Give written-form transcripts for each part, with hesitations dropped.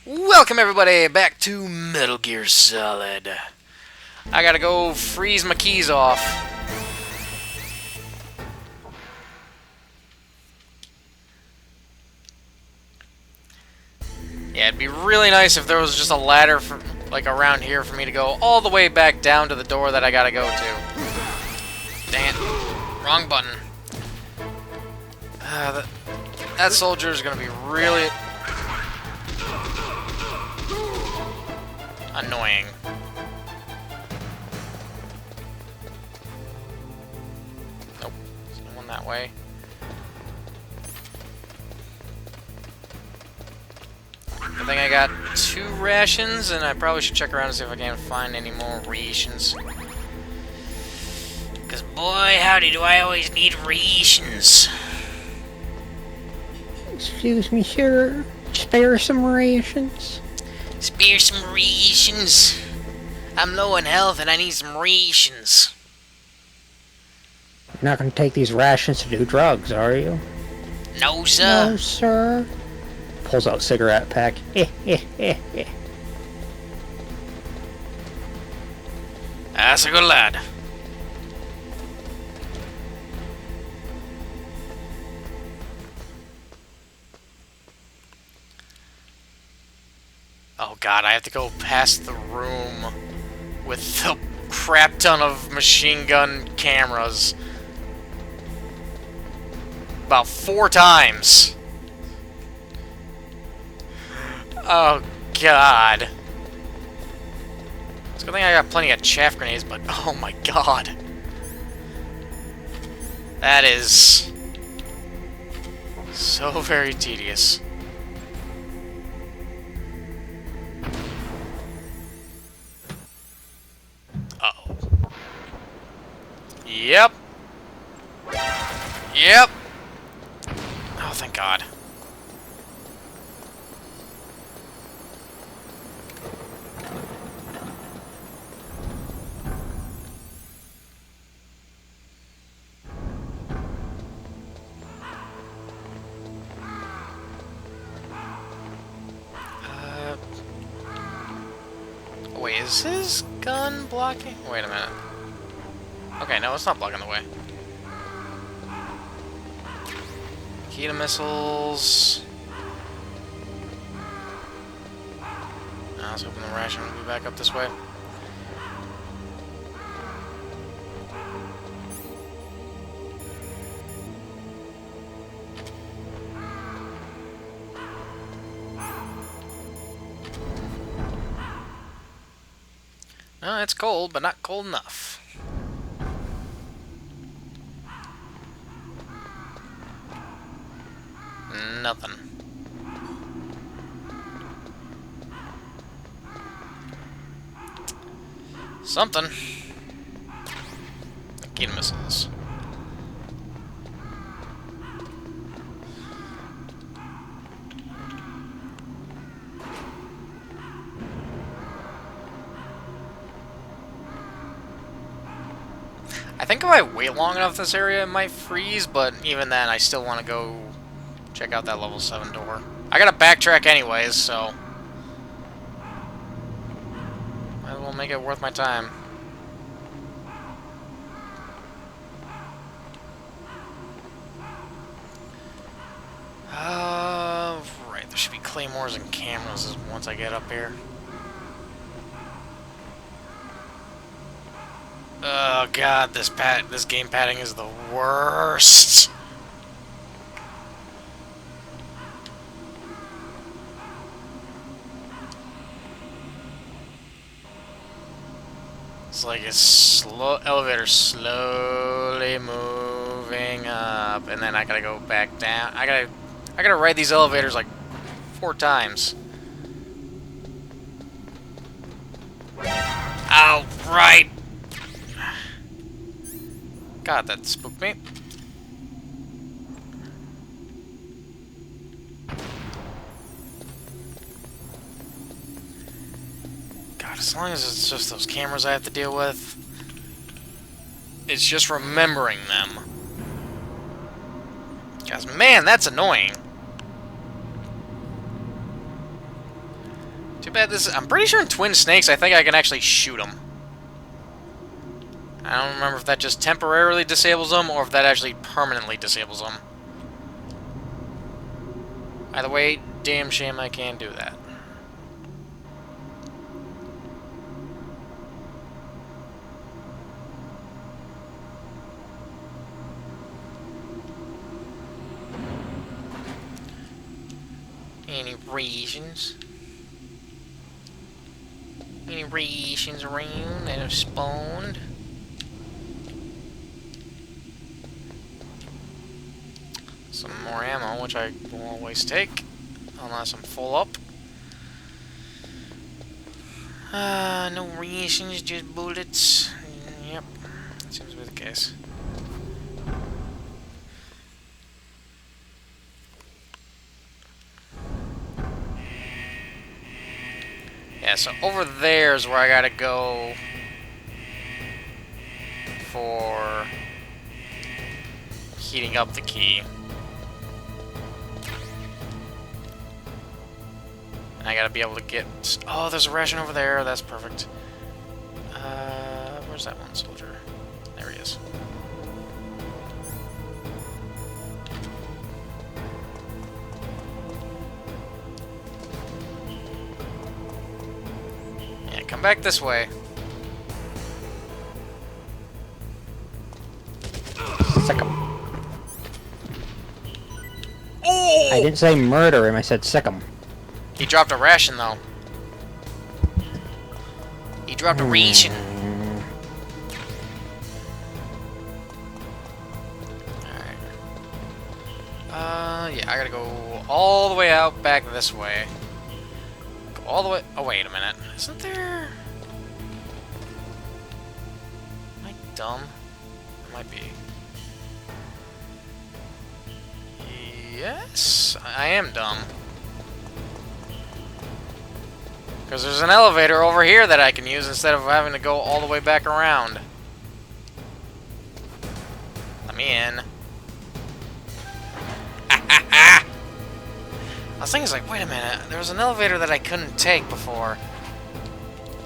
Welcome everybody back to Metal Gear Solid. I gotta go freeze my keys off. Yeah, it'd be really nice if there was just a ladder for, like around here for me to go all the way back down to the door that I gotta go to. Dang it. Wrong button. That soldier is gonna be really annoying. Nope. There's no one that way. I think I got 2 rations, and I probably should check around and see if I can find any more rations. Because boy, howdy, do I always need rations. Excuse me, sir. Spare some rations. Spare some rations. I'm low in health and I need some rations. You're not going to take these rations to do drugs, are you? No, sir. No, sir. Pulls out cigarette pack. That's a good lad. Oh god, I have to go past the room with the crap ton of machine gun cameras. About 4 times. Oh god. It's a good thing I got plenty of chaff grenades, but oh my god. That is so very tedious. Uh-oh. Yep. Yep. Oh, thank God. Wait, is his gun blocking? Wait a minute. Okay, no, it's not blocking the way. Key to missiles. I was hoping the ration would be back up this way. It's cold, but not cold enough. Nothing. Something. Key to missiles. I think if I wait long enough in this area, it might freeze, but even then, I still want to go check out that level 7 door. I gotta backtrack anyways, so might as well make it worth my time. Right, there should be claymores and cameras once I get up here. Oh god, this game padding is the worst. It's like a slow elevator slowly moving up, and then I gotta go back down. I gotta ride these elevators like 4 times. Oh, right. God, that spooked me. God, as long as it's just those cameras I have to deal with, it's just remembering them. Because, man, that's annoying. bad this is. I'm pretty sure in Twin Snakes, I think I can actually shoot them. I don't remember if that just temporarily disables them or if that actually permanently disables them. Either way, damn shame I can't do that. Any rations? Any rations around that have spawned? Some more ammo, which I will always take, unless I'm full up. No rations, just bullets. Yep, that seems to be the case. Yeah, so over there is where I gotta go for heating up the key. And I gotta be able to get... Oh, there's a ration over there. That's perfect. Where's that one soldier? There he is. Yeah, come back this way. Sick 'em. Oh! I didn't say murder him, I said sick 'em. He dropped a ration, though. He dropped a ration. Alright. Yeah, I gotta go all the way out back this way. Go all the way... Oh, wait a minute. Isn't there... Am I dumb? I might be. Yes, I am dumb. Because there's an elevator over here that I can use instead of having to go all the way back around. Let me in. I was thinking, like, wait a minute. There was an elevator that I couldn't take before.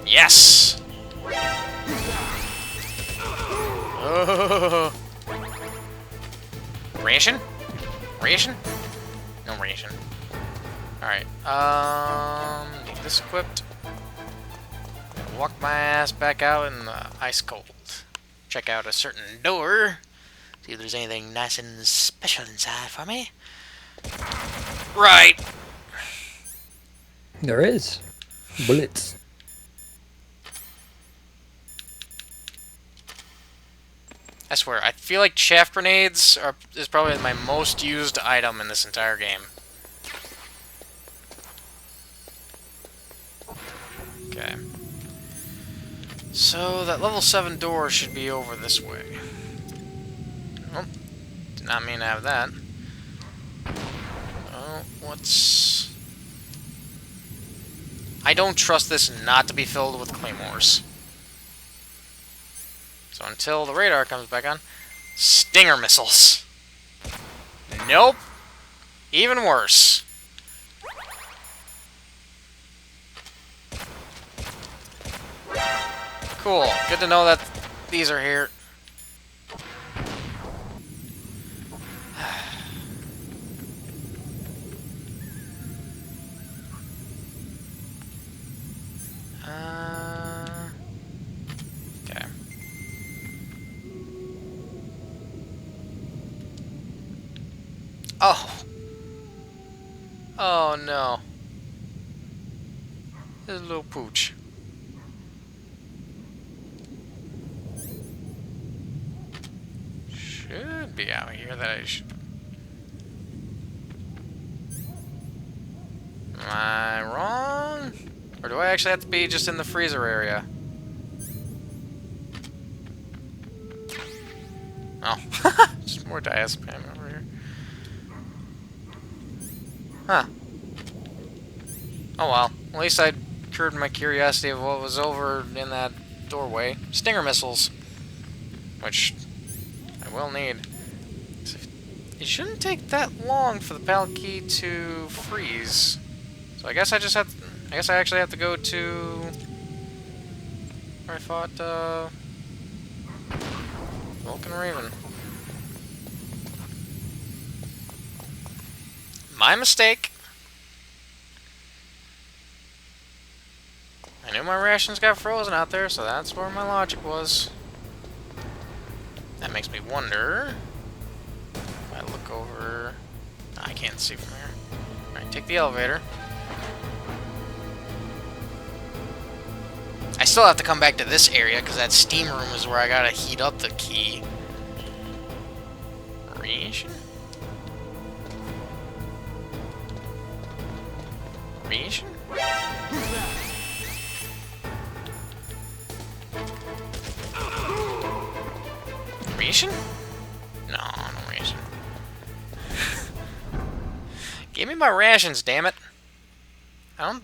Yes! Oh. Ration? Ration? No ration. Alright, need this equipped. Walk my ass back out in the ice cold. Check out a certain door. See if there's anything nice and special inside for me. Right. There is. Bullets. I swear, I feel like chaff grenades is probably my most used item in this entire game. Okay. So, that level 7 door should be over this way. Oh, did not mean to have that. Oh, what's... I don't trust this not to be filled with claymores. So until the radar comes back on... Stinger missiles! Nope! Even worse. Cool. Good to know that these are here. Okay. Oh. Oh no. There's a little pooch. Should be out here that I should... Am I wrong? Or do I actually have to be just in the freezer area? Oh. Just more diazepam over here. Huh. Oh well. At least I cured my curiosity of what was over in that doorway. Stinger missiles. Which... I will need. It shouldn't take that long for the pallet key to freeze. So I guess I just have to... I guess I actually have to go to where I fought Vulcan Raven. My mistake. I knew my rations got frozen out there, so that's where my logic was. That makes me wonder. If I look over... I can't see from here. Alright, take the elevator. I still have to come back to this area, because that steam room is where I gotta heat up the key. Ration? Ration? Ration? No, no ration. Give me my rations, damn it. I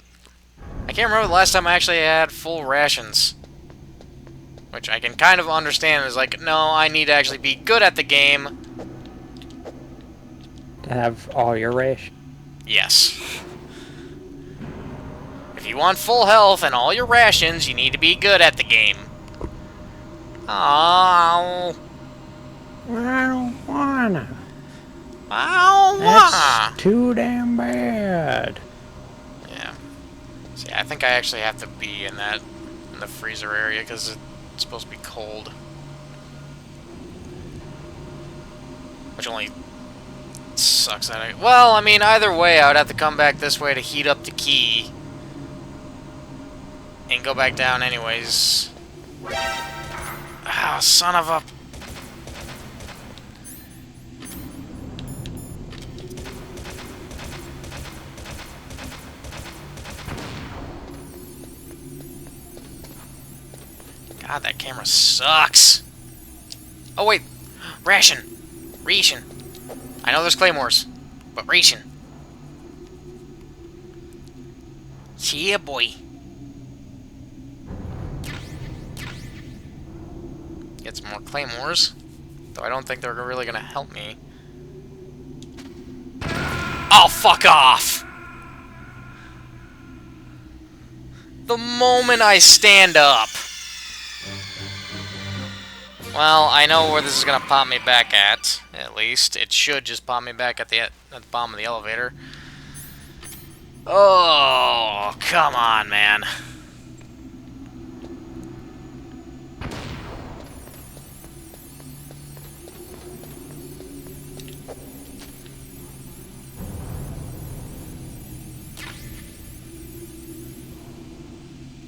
can't remember the last time I actually had full rations. Which I can kind of understand is like, no, I need to actually be good at the game. To have all your ration. Yes. If you want full health and all your rations, you need to be good at the game. Oh. I don't wanna. I don't That's wanna. too damn bad. Yeah. See, I think I actually have to be in the freezer area because it's supposed to be cold. Which only sucks that well, I mean, either way, I would have to come back this way to heat up the key. And go back down anyways. Ah, son of a... God, that camera sucks. Oh, wait. Ration. Ration. I know there's claymores, but ration. Yeah, boy. Get some more claymores. Though I don't think they're really gonna help me. Oh, fuck off! The moment I stand up. Well, I know where this is gonna pop me back at least. It should just pop me back at the bottom of the elevator. Oh, come on, man.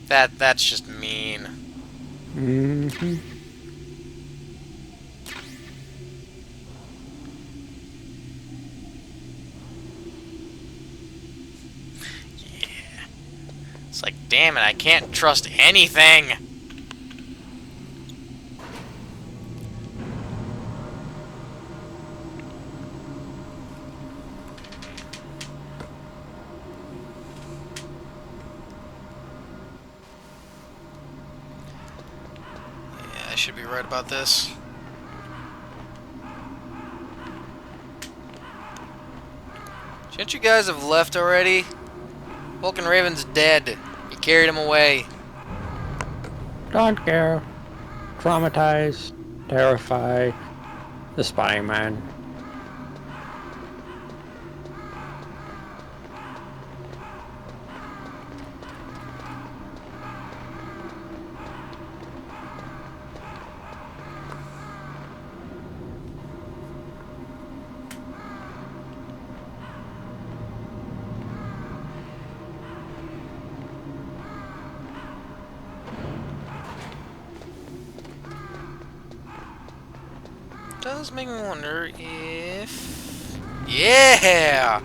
That's just mean. Mm-hmm. It's like, damn it, I can't trust anything. Yeah, I should be right about this. Shouldn't you guys have left already? Vulcan Raven's dead. You carried him away. Don't care. Traumatize. Terrify. The spying man. Does make me wonder if... Yeah!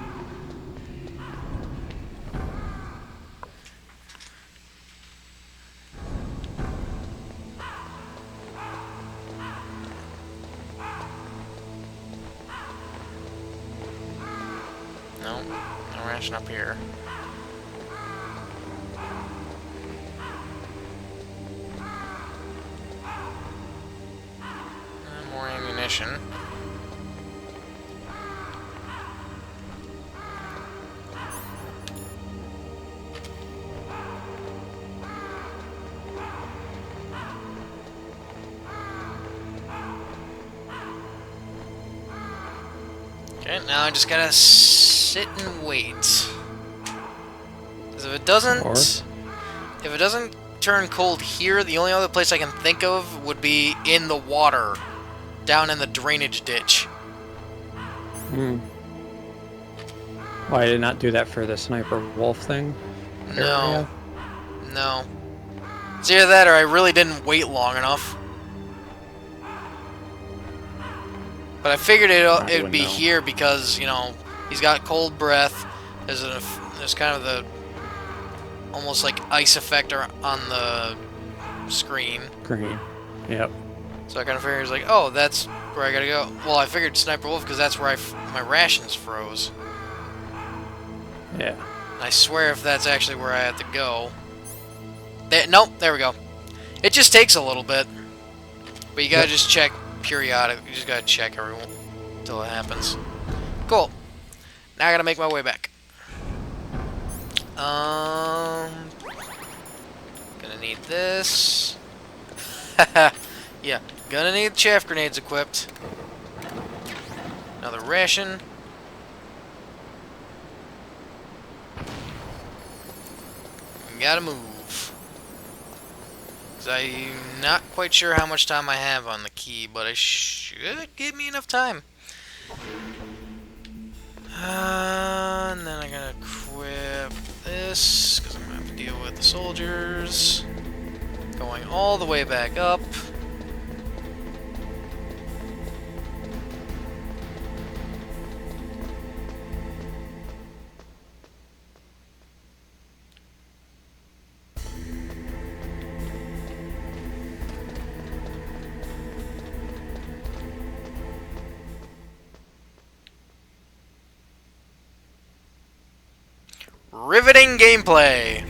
No, no ration up here. More ammunition. Alright, now I just gotta sit and wait. Because if it doesn't turn cold here, the only other place I can think of would be in the water, down in the drainage ditch. Hmm. Why did it not do that for the sniper wolf thing? No. No. It's either that or I really didn't wait long enough. But I figured it'd be here because, you know, he's got cold breath. There's kind of the almost like ice effect on the screen. Green. Yep. So I kind of figured, it's like, oh, that's where I gotta go. Well, I figured Sniper Wolf because that's where my rations froze. Yeah. I swear if that's actually where I have to go. Nope, there we go. It just takes a little bit. But you gotta just check periodic. You just gotta check everyone until it happens. Cool. Now I gotta make my way back. Gonna need this. Yeah, gonna need chaff grenades equipped. Another ration. Gotta move. 'Cause I'm not quite sure how much time I have on the key, but it should give me enough time. And then I gotta equip this, because I'm gonna have to deal with the soldiers. Going all the way back up. Riveting gameplay!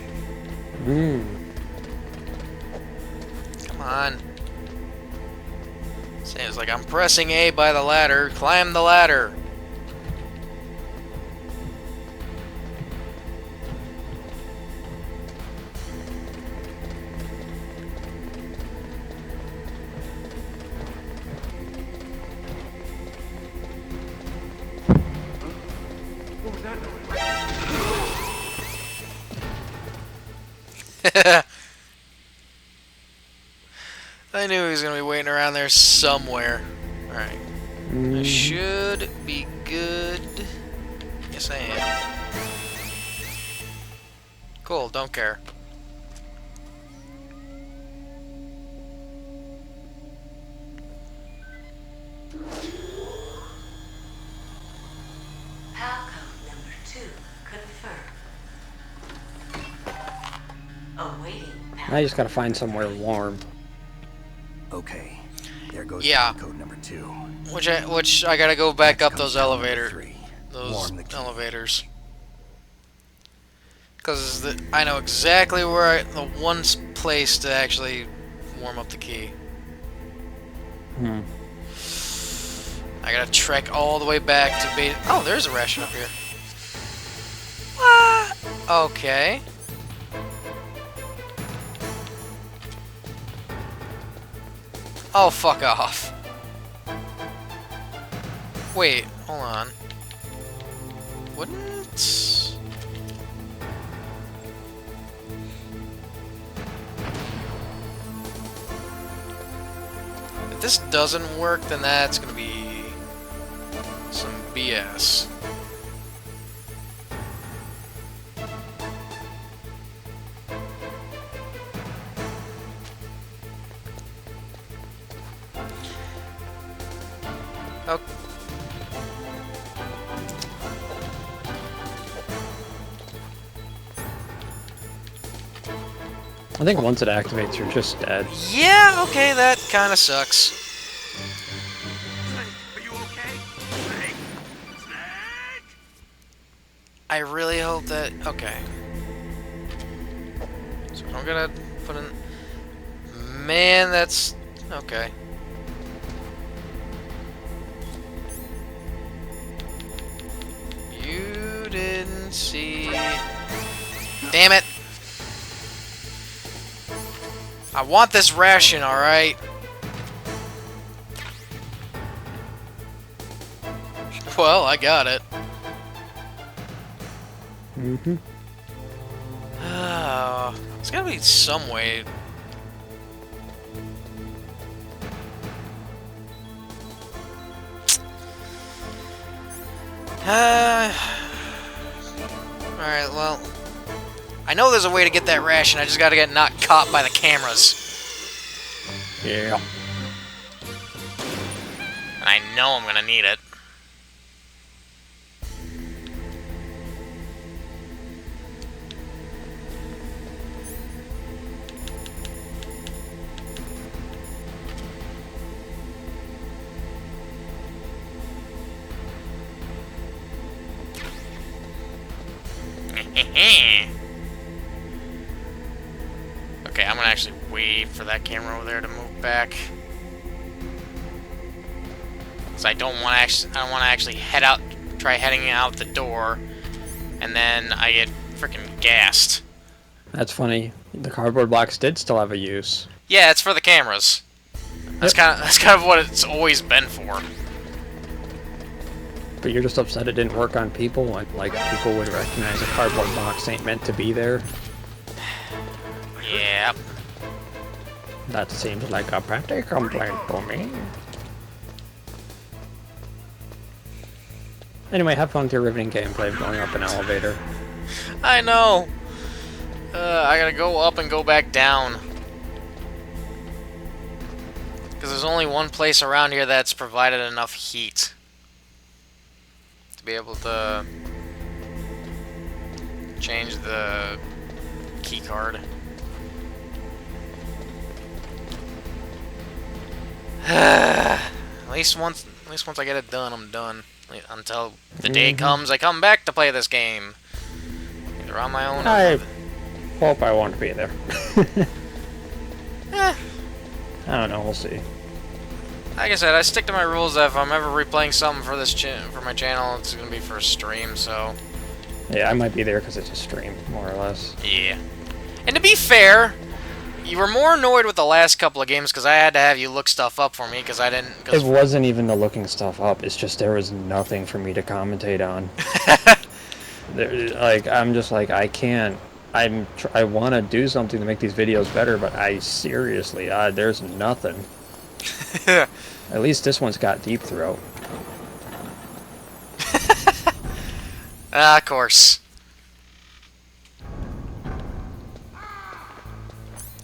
Come on. Seems like I'm pressing A by the ladder. Climb the ladder! I knew he was going to be waiting around there somewhere. Alright. I should be good. Yes, I am. Cool, don't care. PAL code number 2 confirmed. Awaiting PAL. I just gotta find somewhere warm. Okay, there goes code number 2. Which I gotta go back up those elevators. 3. Those elevators. Because I know exactly where the one place to actually warm up the key. I gotta trek all the way back to base. Oh, there's a ration up here. What? Okay. Oh, fuck off. Wait, hold on. Wouldn't... If this doesn't work, then that's gonna be some BS. Okay. I think once it activates, you're just dead. Yeah, okay, that kind of sucks. Are you okay? Snake? Snake? I really hope that... Okay. So I'm gonna put in... Man, that's... Okay. You didn't see... Damn it! I want this ration, alright? Well, I got it. Mm-hmm. There's gotta be some way. Alright, well. I know there's a way to get that ration, I just gotta get not caught by the cameras. Yeah. And I know I'm gonna need it. Okay, I'm gonna actually wait for that camera over there to move back. Cause I don't want to actually try heading out the door, and then I get freaking gassed. That's funny. The cardboard box did still have a use. Yeah, it's for the cameras. That's kind of what it's always been for. But you're just upset it didn't work on people? Like people would recognize a cardboard box ain't meant to be there? Yep. That seems like a petty complaint for me. Anyway, have fun with your riveting gameplay of going up an elevator. I know. I gotta go up and go back down. Because there's only one place around here that's provided enough heat to be able to change the key card. At least once I get it done, I'm done. Until the day comes, I come back to play this game. Either on my own or I with hope I won't be there. Eh. I don't know, we'll see. Like I said, I stick to my rules that if I'm ever replaying something for this for my channel, it's gonna be for a stream, so... Yeah, I might be there because it's a stream, more or less. Yeah. And to be fair, you were more annoyed with the last couple of games because I had to have you look stuff up for me because I didn't... It wasn't even the looking stuff up, it's just there was nothing for me to commentate on. I'm just like, I can't... I want to do something to make these videos better, but I seriously, there's nothing. At least this one's got deep throat. Of course.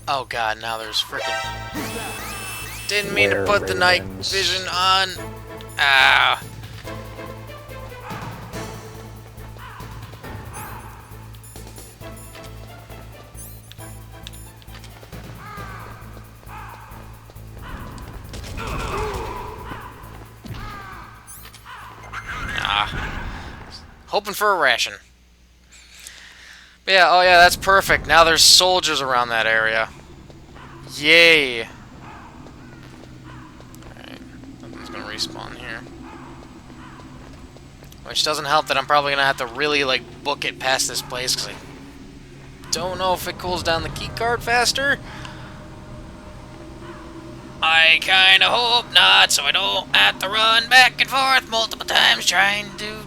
Oh god, now there's freaking... Didn't mean to put the night vision on. Ah. Hoping for a ration. But yeah, oh yeah, that's perfect. Now there's soldiers around that area. Yay. Alright, nothing's gonna respawn here. Which doesn't help that I'm probably gonna have to really, like, book it past this place, because I don't know if it cools down the keycard faster. I kinda hope not, so I don't have to run back and forth multiple times trying to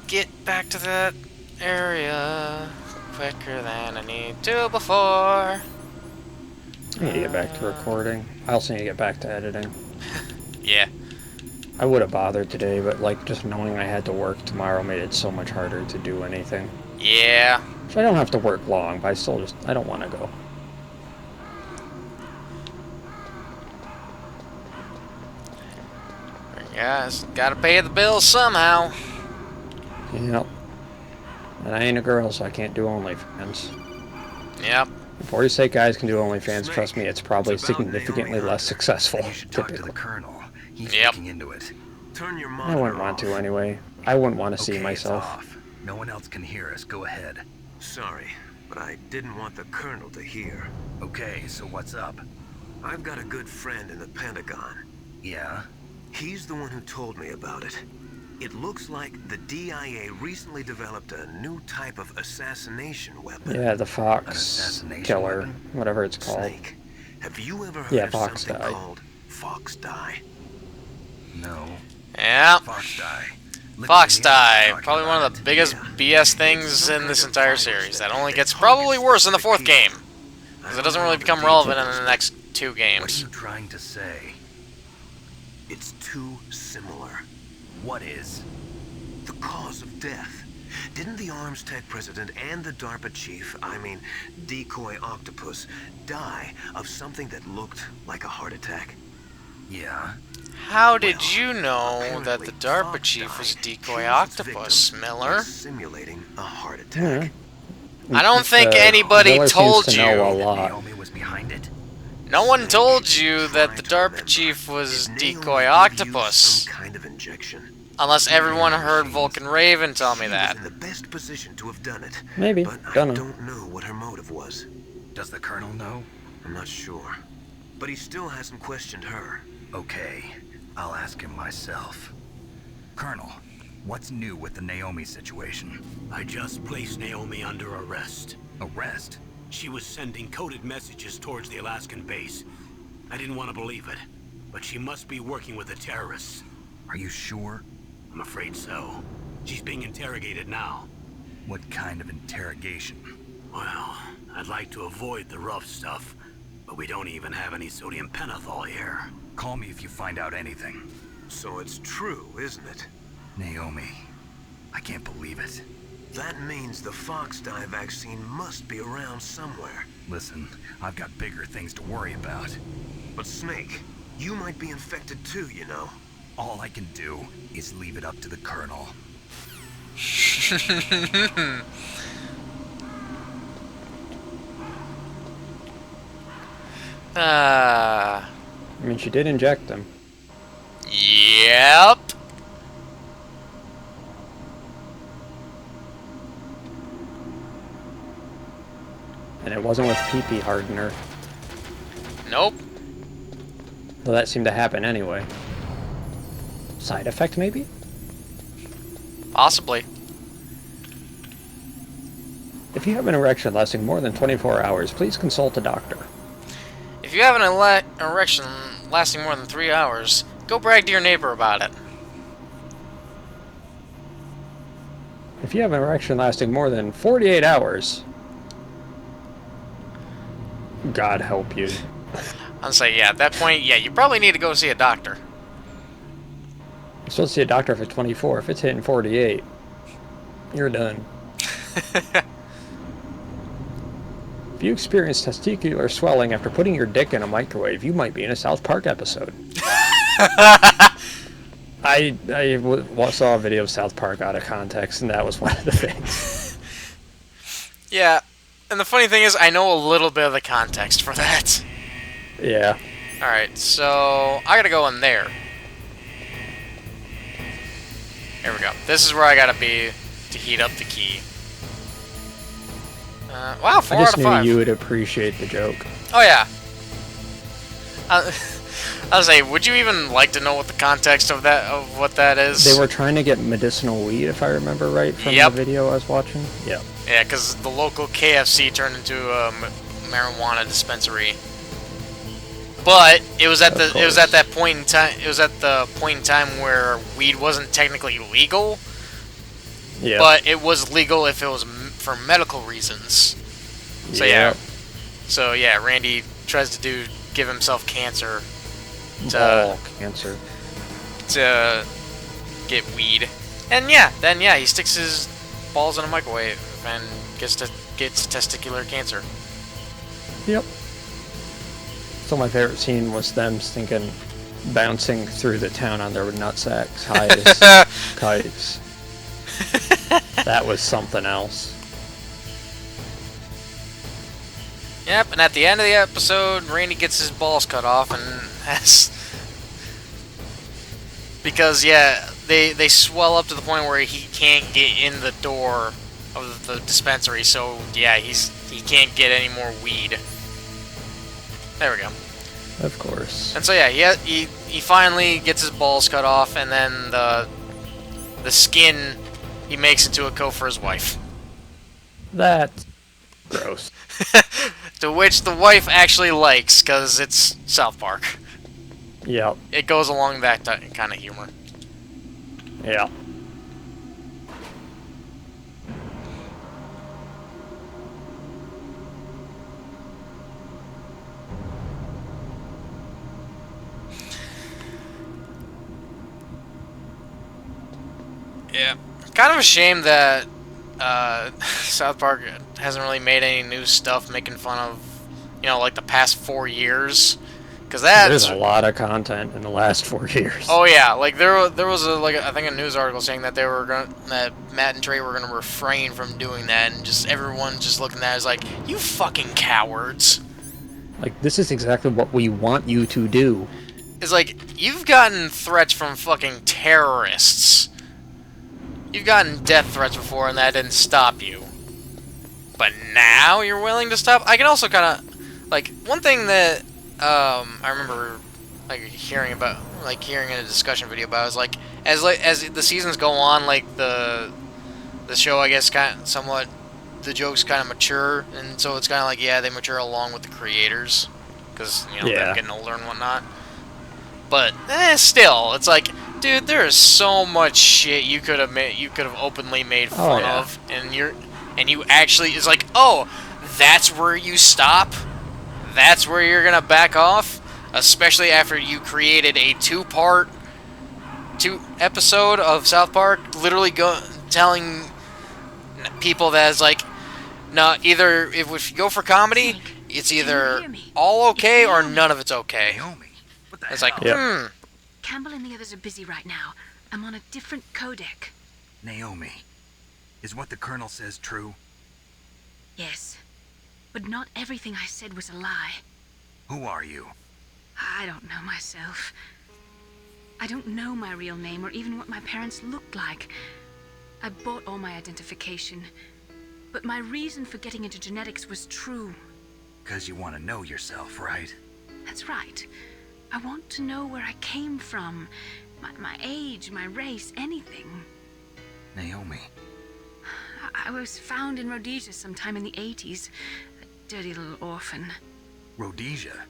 get back to that area quicker than I need to before. I need to get back to recording. I also need to get back to editing. Yeah. I would have bothered today, but like just knowing I had to work tomorrow made it so much harder to do anything. Yeah. So I don't have to work long, but I don't want to go. Yeah, gotta pay the bills somehow. Yep. And I ain't a girl, so I can't do OnlyFans. Yep. Before you say guys can do OnlyFans, trust me, it's probably significantly less successful. You should talk to the colonel. He's Yep. looking into it. Turn your I monitor wouldn't want to off. anyway. I wouldn't want to see Okay, myself. It's off. No one else can hear us. Go ahead. Sorry, but I didn't want the colonel to hear. Okay, so what's up? I've got a good friend in the Pentagon. Yeah? He's the one who told me about it. It looks like the DIA recently developed a new type of assassination weapon. Yeah, the An Fox assassination Killer, weapon? whatever it's called. Snake. Have you ever heard Yeah, of Fox something Die. called Fox Die? No. Yeah. Fox die. Fox die. Probably one of the biggest BS things in this entire series. That only gets probably worse in the 4th game. Because it doesn't really become relevant in the next 2 What are games. you trying to say? It's too similar. What is? The cause of death. Didn't the Arms Tech president and the DARPA chief, I mean, Decoy Octopus, die of something that looked like a heart attack? Yeah. How did you know that the DARPA chief was Decoy Octopus, Miller? Simulating a heart attack. I don't think anybody Miller told seems to know a you. lot. Naomi was behind it. No one told you that the DARPA chief was Decoy Octopus. Some kind of injection. Unless everyone heard Vulcan Raven tell me She that. was in the best position to have done it. Maybe. But I Don't know. don't know what her motive was. Does the Colonel know? I'm not sure. But he still hasn't questioned her. Okay, I'll ask him myself. Colonel, what's new with the Naomi situation? I just placed Naomi under arrest. Arrest? She was sending coded messages towards the Alaskan base. I didn't want to believe it, but she must be working with the terrorists. Are you sure? I'm afraid so. She's being interrogated now. What kind of interrogation? Well, I'd like to avoid the rough stuff, but we don't even have any sodium pentothal here. Call me if you find out anything. So it's true, isn't it? Naomi, I can't believe it. That means the Fox dye vaccine must be around somewhere. Listen, I've got bigger things to worry about. But Snake, you might be infected too, you know. All I can do is leave it up to the Colonel. I mean, she did inject them. Yep. And it wasn't with pee-pee hardener. Nope. Though that seemed to happen anyway. Side effect, maybe? Possibly. If you have an erection lasting more than 24 hours, please consult a doctor. If you have an erection lasting more than 3 hours, go brag to your neighbor about it. If you have an erection lasting more than 48 hours, God help you. I'll say, yeah, at that point, yeah, you probably need to go see a doctor. You're supposed to see a doctor for 24. If it's hitting 48, you're done. If you experience testicular swelling after putting your dick in a microwave, you might be in a South Park episode. I saw a video of South Park out of context, and that was one of the things. Yeah, and the funny thing is, I know a little bit of the context for that. Yeah. Alright, so I gotta go in there. Here we go. This is where I gotta be to heat up the key. Wow, 4 I just out of 5. knew you would appreciate the joke. Oh, yeah. I was saying, would you even like to know what the context of what that is? They were trying to get medicinal weed, if I remember right from Yep. the video I was watching. Yep. Yeah, because the local KFC turned into a marijuana dispensary. But it was at that point in time. It was at the point in time where weed wasn't technically legal. Yeah. But it was legal if it was for medical reasons. So yeah. So yeah, Randy tries to give himself cancer Ball cancer. to get weed, and yeah, then yeah, he sticks his balls in a microwave and gets testicular cancer. Yep. So my favorite scene was them bouncing through the town on their nutsacks high as kites. That was something else. Yep, and at the end of the episode, Randy gets his balls cut off and has... Because, yeah, they swell up to the point where he can't get in the door of the dispensary, so, yeah, he can't get any more weed. There we go. Of course. And so, yeah, he finally gets his balls cut off, and then the skin he makes into a coat for his wife. That's gross. To which the wife actually likes, because it's South Park. Yep. It goes along that kind of humor. Yeah. Yeah. Kind of a shame that South Park hasn't really made any new stuff making fun of, you know, like the past 4 years. Because There's that's... a lot of content in the last 4 years. Oh yeah, like there was a, like I think a news article saying that that Matt and Trey were gonna refrain from doing that, and just everyone just looking at that as like, you fucking cowards. Like, this is exactly what we want you to do. It's like, you've gotten threats from fucking terrorists. You've gotten death threats before, and that didn't stop you. But now you're willing to stop? I can also kind of, like, one thing that I remember like hearing in a discussion video about is like as the seasons go on, like the show, I guess, kind of somewhat, the jokes kind of mature, and so it's kind of like, yeah, they mature along with the creators because, you know, they're getting older and whatnot. But still, it's like, dude, there is so much shit you could have openly made fun of, and you actually, it's like, oh, that's where you stop. That's where you're gonna back off, especially after you created a two episode of South Park, literally telling people that it's like, no, either if you go for comedy, it's either all okay or none of it's okay. Naomi, what the It's hell? like, Campbell and the others are busy right now. I'm on a different codec. Naomi, is what the Colonel says true? Yes. But not everything I said was a lie. Who are you? I don't know myself. I don't know my real name or even what my parents looked like. I bought all my identification. But my reason for getting into genetics was true. 'Cause you want to know yourself, right? That's right. I want to know where I came from. My age, my race, anything. Naomi, I was found in Rhodesia sometime in the 80s. A dirty little orphan. Rhodesia?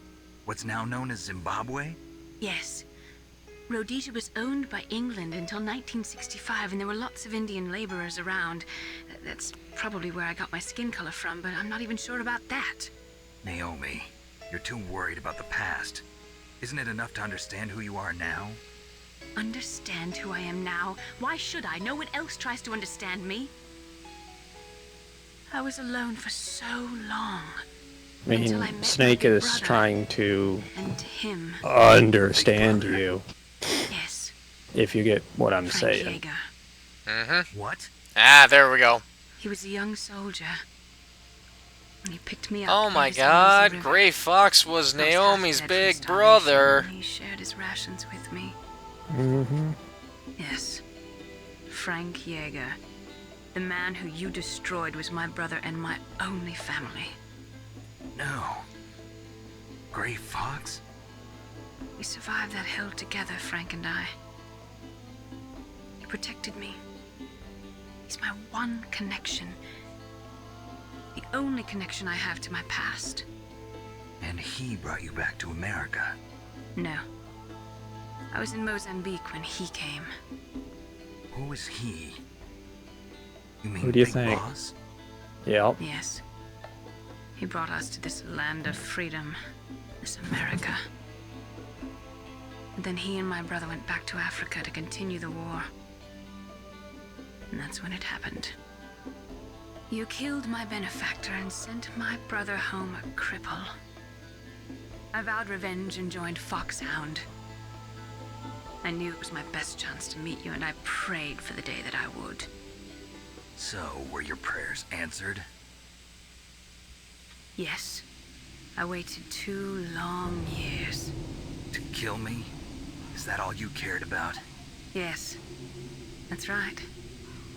What's now known as Zimbabwe? Yes. Rhodesia was owned by England until 1965, and there were lots of Indian laborers around. That's probably where I got my skin color from, but I'm not even sure about that. Naomi, you're too worried about the past. Isn't it enough to understand who you are now? Understand who I am now? Why should I? No one else tries to understand me. I was alone for so long. I Until I mean, met Snake my is brother. trying to And him. understand you, Yes. if you get what I'm Frank saying. Yeager. What? there we go. He was a young soldier. When he picked me up, Oh he my was on the God, river. Gray Fox was I was half Naomi's dead from big starvation, brother. and he shared his rations with me. Mm-hmm. Yes. Frank Yeager. The man who you destroyed was my brother and my only family. No. Gray Fox? We survived that hell together, Frank and I. He protected me. He's my one connection. The only connection I have to my past. And he brought you back to America. No. I was in Mozambique when he came. Who is he? You mean Who do you Big think? Boss? Yep. Yes. He brought us to this land of freedom, this America. And then he and my brother went back to Africa to continue the war. And that's when it happened. You killed my benefactor and sent my brother home a cripple. I vowed revenge and joined Foxhound. I knew it was my best chance to meet you, and I prayed for the day that I would. So, were your prayers answered? Yes. I waited 2 long years. To kill me? Is that all you cared about? Yes. That's right.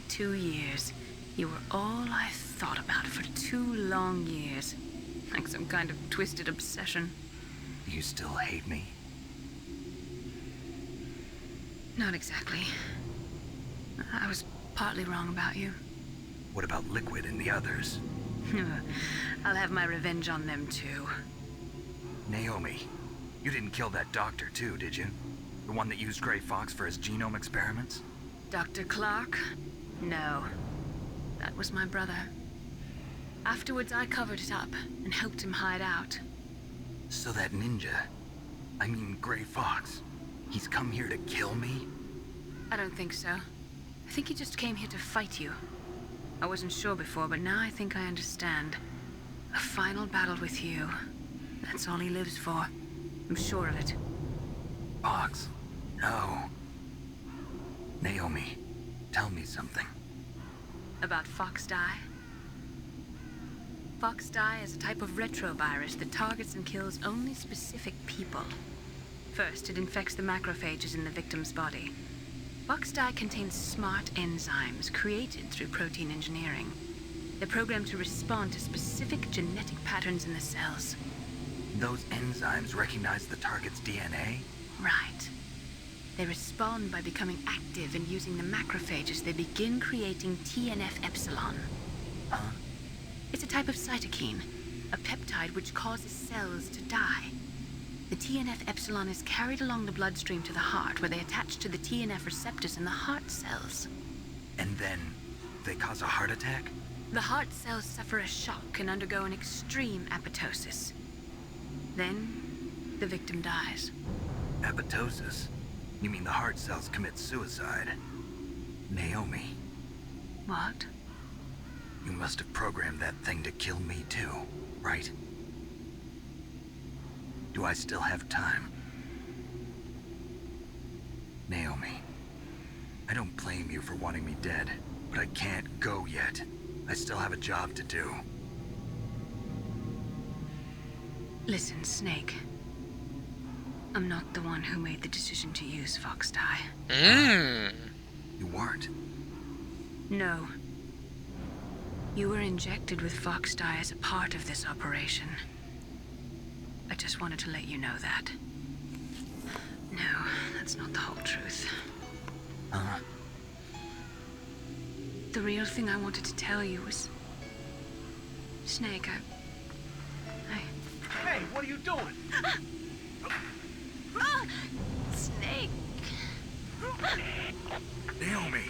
2 years. You were all I thought about for 2 long years. Like some kind of twisted obsession. Do you still hate me? Not exactly. I was partly wrong about you. What about Liquid and the others? I'll have my revenge on them too. Naomi, you didn't kill that doctor too, did you? The one that used Gray Fox for his genome experiments? Dr. Clark? No. That was my brother. Afterwards, I covered it up and helped him hide out. So that ninja, I mean Gray Fox, he's come here to kill me? I don't think so. I think he just came here to fight you. I wasn't sure before, but now I think I understand. A final battle with you. That's all he lives for. I'm sure of it. Fox, no. Naomi, tell me something. About Fox Die? Fox Die is a type of retrovirus that targets and kills only specific people. First, it infects the macrophages in the victim's body. Fox Die contains smart enzymes created through protein engineering. They're programmed to respond to specific genetic patterns in the cells. Those enzymes recognize the target's DNA? Right. They respond by becoming active and using the macrophages. They begin creating TNF-epsilon. Huh? It's a type of cytokine, a peptide which causes cells to die. The TNF-epsilon is carried along the bloodstream to the heart, where they attach to the TNF receptors in the heart cells. And then they cause a heart attack? The heart cells suffer a shock and undergo an extreme apoptosis. Then, the victim dies. Apoptosis? You mean the heart cells commit suicide? Naomi, What? you must have programmed that thing to kill me too, right? Do I still have time? Naomi, I don't blame you for wanting me dead, but I can't go yet. I still have a job to do. Listen, Snake. I'm not the one who made the decision to use Fox Die. You weren't? No. You were injected with Fox Die as a part of this operation. I just wanted to let you know that. No, that's not the whole truth. Huh? The real thing I wanted to tell you was... Snake, I... Hey, what are you doing? Snake! Naomi.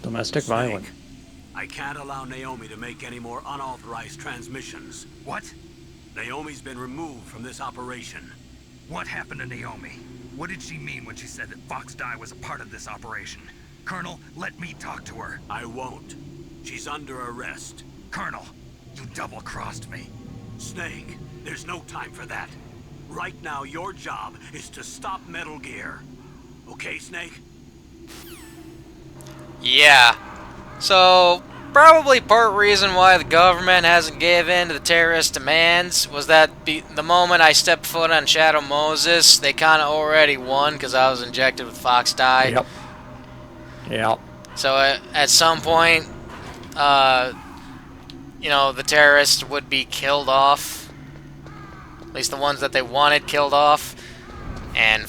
Domestic Snake, violence. I can't allow Naomi to make any more unauthorized transmissions. What? Naomi's been removed from this operation. What happened to Naomi? What did she mean when she said that Fox Die was a part of this operation? Colonel, let me talk to her. I won't. She's under arrest. Colonel, you double-crossed me. Snake, there's no time for that. Right now, your job is to stop Metal Gear. Okay, Snake? Yeah. So, probably part reason why the government hasn't given in to the terrorist demands was that the moment I stepped foot on Shadow Moses, they kind of already won because I was injected with Fox Die. Yep. Yep. So at some point, you know, the terrorists would be killed off. At least the ones that they wanted killed off. And...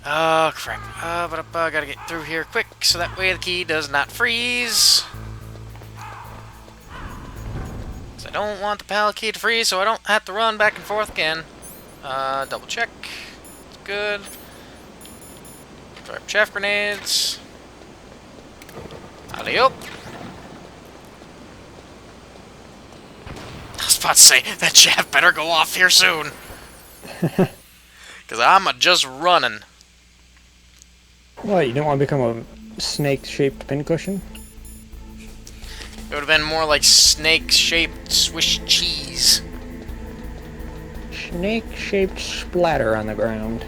oh, crap. But I gotta get through here quick so that way the key does not freeze. Because I don't want the pallet key to freeze so I don't have to run back and forth again. Double check. It's good. Drop chaff grenades. Alley-oop. I was about to say, that chaff better go off here soon. Because I'm just running. What, you don't want to become a snake-shaped pincushion? It would have been more like snake-shaped Swiss cheese. Snake-shaped splatter on the ground.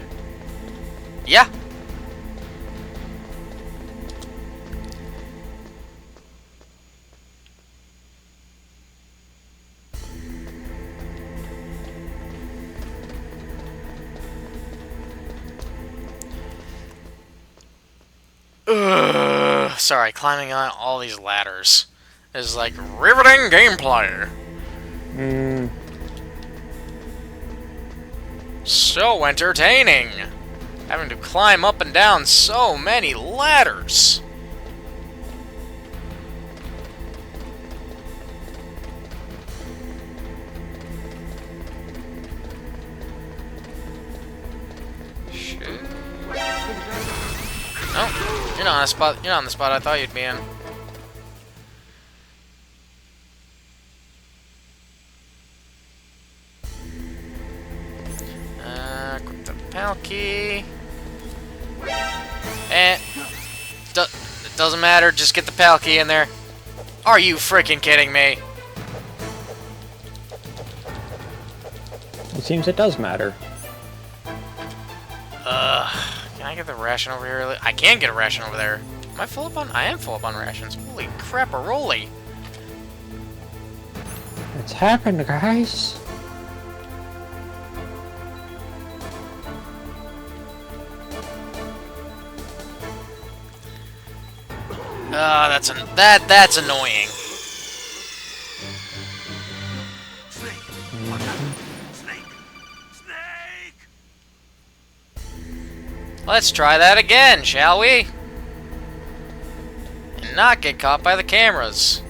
Yeah. Sorry, climbing on all these ladders is like riveting gameplay. So entertaining. Having to climb up and down so many ladders. Shit. Oh, you're not on the spot. You're not on the spot I thought you'd be in. Equip the PAL key. Eh. It doesn't matter, just get the PAL key in there. Are you freaking kidding me? It seems it does matter. Can I get the ration over here? I can get a ration over there. Am I full up on? I am full up on rations. Holy crap-a-roly. It's happened, guys. That's annoying. Snake! Watch out! Snake! Snake! Let's try that again, shall we? And not get caught by the cameras.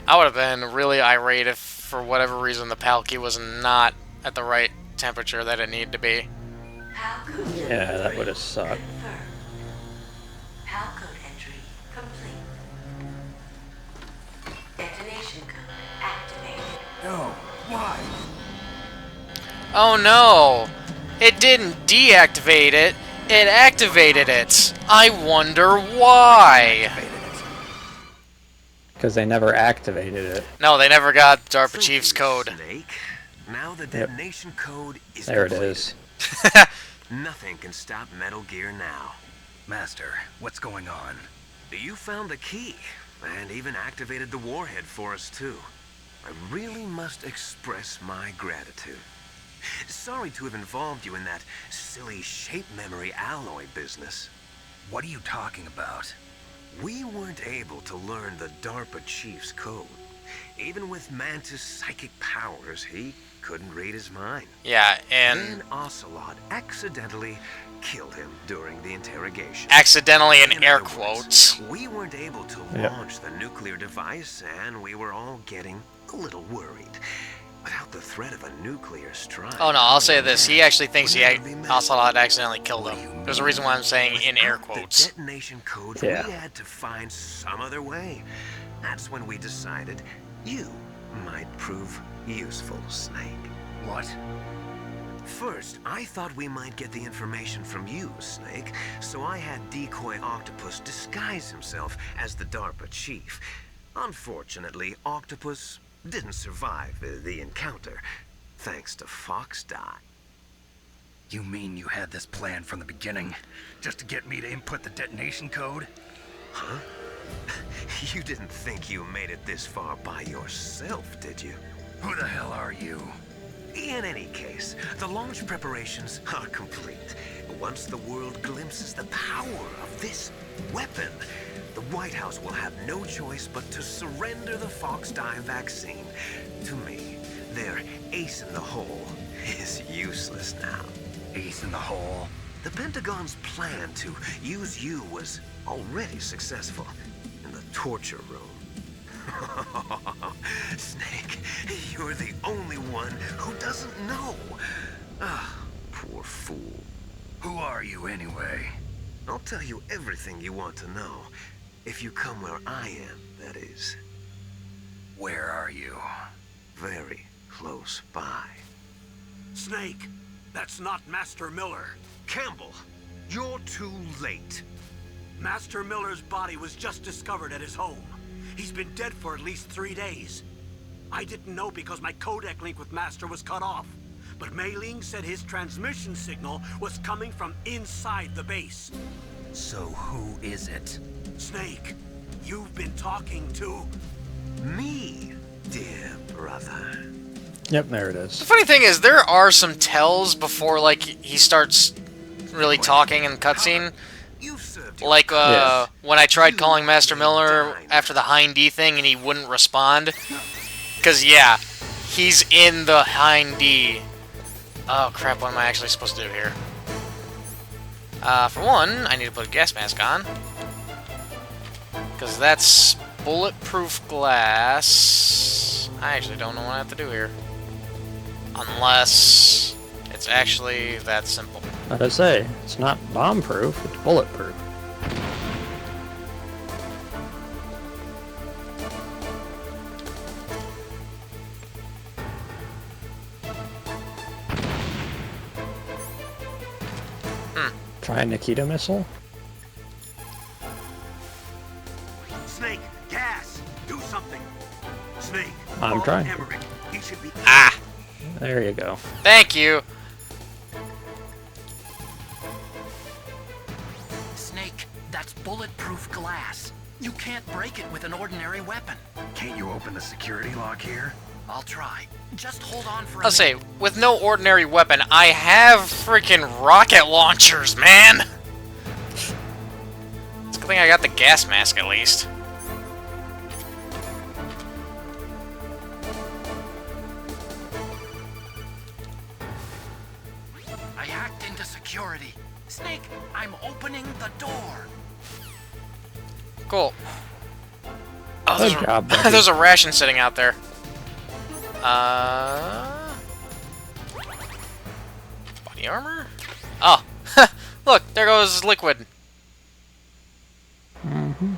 I would have been really irate if, for whatever reason, the PAL key was not at the right temperature that it needed to be. PAL code number Yeah, that 3 would have sucked. confirmed. PAL code entry complete. Detonation code activated. No, why? Oh no! It didn't deactivate it, it activated it! I wonder why! Because they never activated it. No, they never got DARPA Thank Chief's you, code. Snake. Now the detonation code is There it completed. is. Nothing can stop Metal Gear now. Master, what's going on? You found the key, and even activated the warhead for us, too. I really must express my gratitude. Sorry to have involved you in that silly shape memory alloy business. What are you talking about? We weren't able to learn the DARPA chief's code. Even with Mantis' psychic powers, he couldn't read his mind. Yeah, and Then Ocelot accidentally killed him during the interrogation. accidentally in air other words, quotes. we weren't able to Yep. launch the nuclear device, and we were all getting a little worried. Without the threat of a nuclear strike... Oh no, I'll say this. He actually thinks would never be met. Ocelot accidentally killed him. There's a reason why I'm saying in air Without quotes. The detonation codes, Yeah. we had to find some other way. That's when we decided you might prove useful, Snake. What? First, I thought we might get the information from you, Snake, so I had Decoy Octopus disguise himself as the DARPA chief. Unfortunately, Octopus didn't survive the encounter, thanks to Fox Die. You mean you had this plan from the beginning? Just to get me to input the detonation code? Huh? You didn't think you made it this far by yourself, did you? Who the hell are you? In any case, the launch preparations are complete. Once the world glimpses the power of this weapon, the White House will have no choice but to surrender the Fox Die vaccine. To me, their ace in the hole is useless now. Ace in the hole? The Pentagon's plan to use you was already successful in the torture room. Snake, you're the only one who doesn't know. Ah, poor fool. Who are you anyway? I'll tell you everything you want to know. If you come where I am, that is. Where are you? Very close by. Snake, that's not Master Miller. Campbell, you're too late. Master Miller's body was just discovered at his home. He's been dead for at least 3 days. I didn't know because my codec link with Master was cut off. But Mei Ling said his transmission signal was coming from inside the base. So who is it? Snake, you've been talking to... Me, dear brother. Yep, there it The is. funny thing is, there are some tells before, like, he starts really talking in the cutscene. You've served your Like, Yes. when I tried calling Master Miller after the Hind D thing and he wouldn't respond. Because, yeah, he's in the Hind D. Oh, crap, what am I actually supposed to do here? For one, I need to put a gas mask on. Because that's bulletproof glass. I actually don't know what I have to do here. Unless it's actually that simple. Like I say, it's not bomb-proof, it's bulletproof. Try a Nikita missile? Snake, gas! Do something! Snake, I'm call trying. Emmerich. He should be... Ah! There you go. Thank you! Snake, that's bulletproof glass. You can't break it with an ordinary weapon. Can't you open the security lock here? I'll try. Just hold on for a I'll say, minute. with no ordinary weapon, I have freaking rocket launchers, man! It's a good thing I got the gas mask, at least. I hacked into security. Snake, I'm opening the door. Cool. Oh, there's, Good job, buddy. there's a ration sitting out there. Body armor? Oh, look, there goes liquid. Mm-hmm.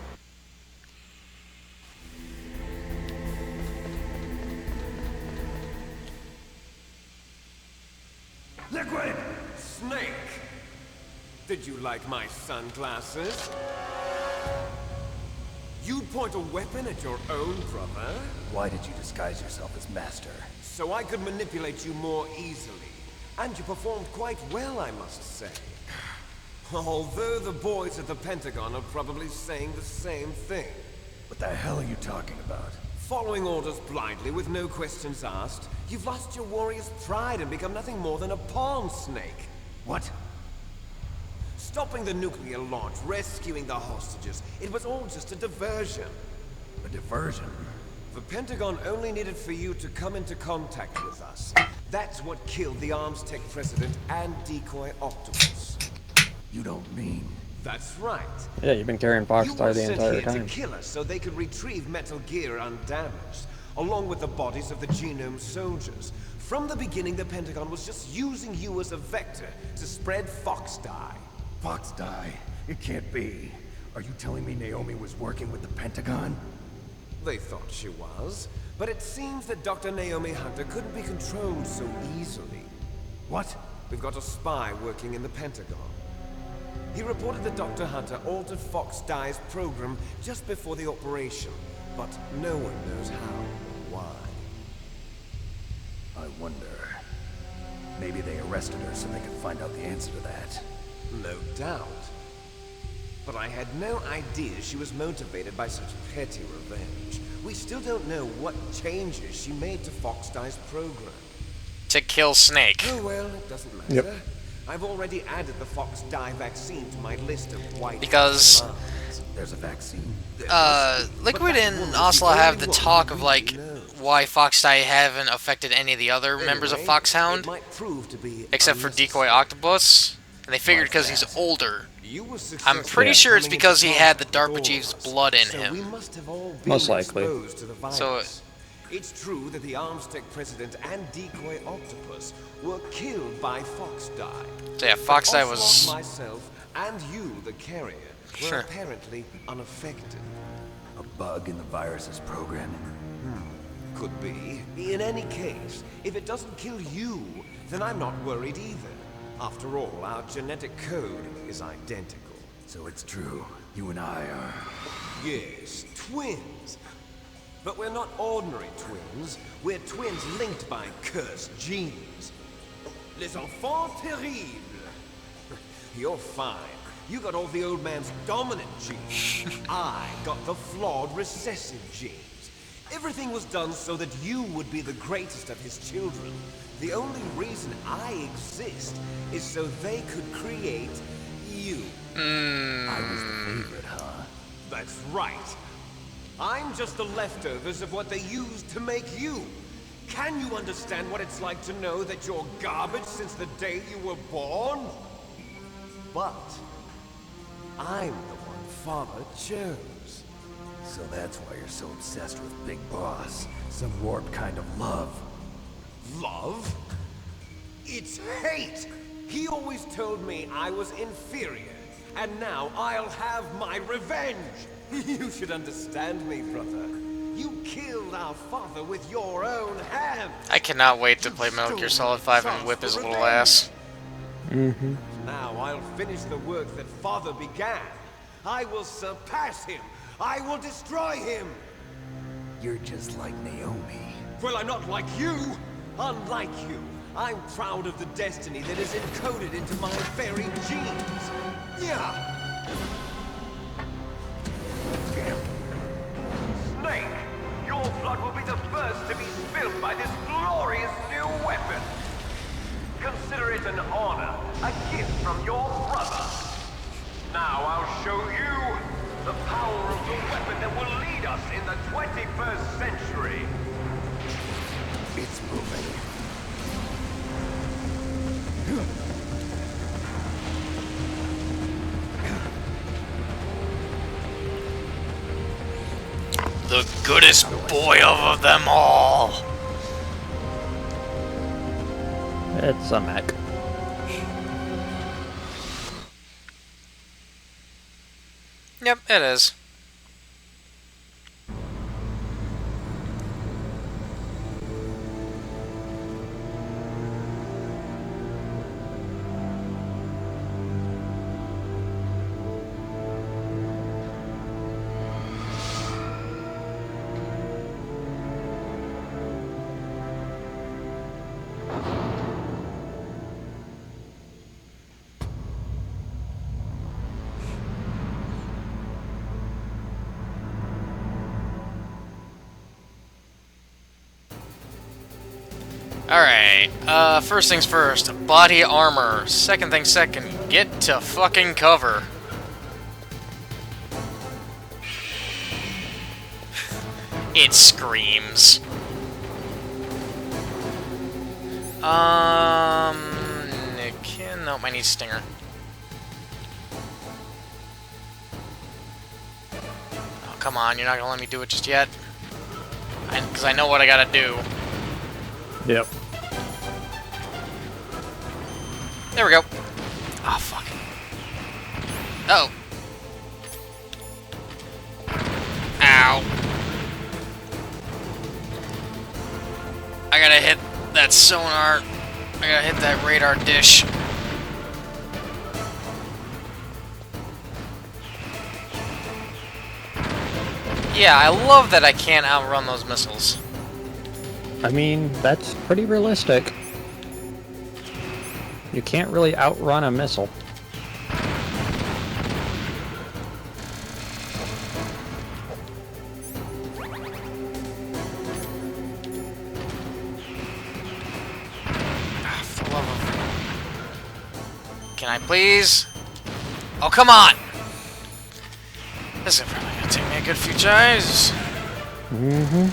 Liquid! Snake! Did you like my sunglasses? You'd point a weapon at your own brother? Why did you disguise yourself as Master? So I could manipulate you more easily. And you performed quite well, I must say. Although the boys at the Pentagon are probably saying the same thing. What the hell are you talking about? Following orders blindly with no questions asked, you've lost your warrior's pride and become nothing more than a pawn, Snake. What? Stopping the nuclear launch, rescuing the hostages, it was all just a diversion. A diversion? The Pentagon only needed for you to come into contact with us. That's what killed the Arms Tech president and decoy Octopus. You don't mean... That's right. Yeah, you've been carrying You Foxdie were the sent entire here time. to kill us so they could retrieve Metal Gear undamaged, along with the bodies of the Genome soldiers. From the beginning, the Pentagon was just using you as a vector to spread Foxdie. Foxdie? It can't be. Are you telling me Naomi was working with the Pentagon? They thought she was, but it seems that Dr. Naomi Hunter couldn't be controlled so easily. What? We've got a spy working in the Pentagon. He reported that Dr. Hunter altered Foxdie's program just before the operation, but no one knows how or why. I wonder... Maybe they arrested her so they could find out the answer to that. No doubt. But I had no idea she was motivated by such petty revenge. We still don't know what changes she made to Foxdie's program. To kill Snake. Oh well, it doesn't matter. Yep. I've already added the Foxdie vaccine to my list of white... Because- demands. There's a vaccine. Liquid that and woman is Osla the have only the one talk who of, like, really knows. why Foxdie haven't affected any of the other members of Anyway, Foxhound, it might prove to be except for Decoy unnecessary. Octopus. And they figured because he's older. You were I'm successful pretty in sure it's coming because into he had the contact Dark with all Pajiv's of us. blood in So him. we must have all been Most likely. exposed to the virus. So- It's true that the Arms Tech president and Decoy Octopus were killed by Foxdie. So yeah, But Foxdie Ocelot, was... myself, and you, the carrier, were Sure. apparently unaffected. A bug in the virus's programming. Could be. In any case, if it doesn't kill you, then I'm not worried either. After all, our genetic code is identical. So it's true. You and I are... Yes, twins. But we're not ordinary twins. We're twins linked by cursed genes. Les enfants terribles. You're fine. You got all the old man's dominant genes. I got the flawed recessive genes. Everything was done so that you would be the greatest of his children. The only reason I exist is so they could create you. I was the favorite, huh? That's right. I'm just the leftovers of what they used to make you. Can you understand what it's like to know that you're garbage since the day you were born? But I'm the one Father chose. So that's why you're so obsessed with Big Boss. Some warped kind of love. Love? It's hate! He always told me I was inferior, and now I'll have my revenge! You should understand me, brother. You killed our father with your own hand! I cannot wait to play Metal Gear Solid 5 and whip his little ass. Mm-hmm. Now I'll finish the work that Father began. I will surpass him. I will destroy him. You're just like Naomi. Well, I'm not like you. Unlike you, I'm proud of the destiny that is encoded into my very genes. Yeah. Snake, your blood will be the first to be spilled by this glorious new weapon. Consider it an honor, a gift from your brother. Now I'll show you the power of the weapon that will lead us in the 21st century. It's moving. The goodest boy of them all. It's a mech. Yep, it is. Alright, first things first, body armor. Second thing second, get to fucking cover. It screams. Nope, I need Stinger. Oh, come on, you're not gonna let me do it just yet? Because I know what I gotta do. Yep. There we go. Oh, fuck. Oh. Ow. I gotta hit that sonar. I gotta hit that radar dish. Yeah, I love that I can't outrun those missiles. I mean, that's pretty realistic. You can't really outrun a missile. Ah, for the love of... Can I please? Oh, come on! This is probably gonna take me a good few tries. Mm-hmm.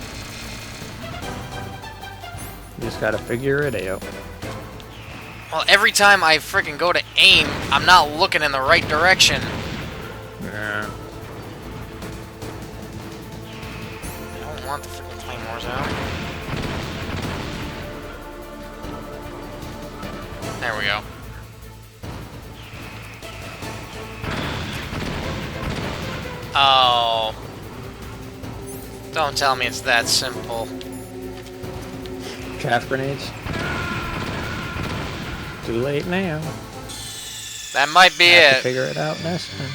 You just gotta figure it out. Well, every time I freaking go to aim, I'm not looking in the right direction. Yeah. I don't want the freaking claymores out. There we go. Oh. Don't tell me it's that simple. Chaff grenades. Too late now. That might be Have to it. figure it out next time.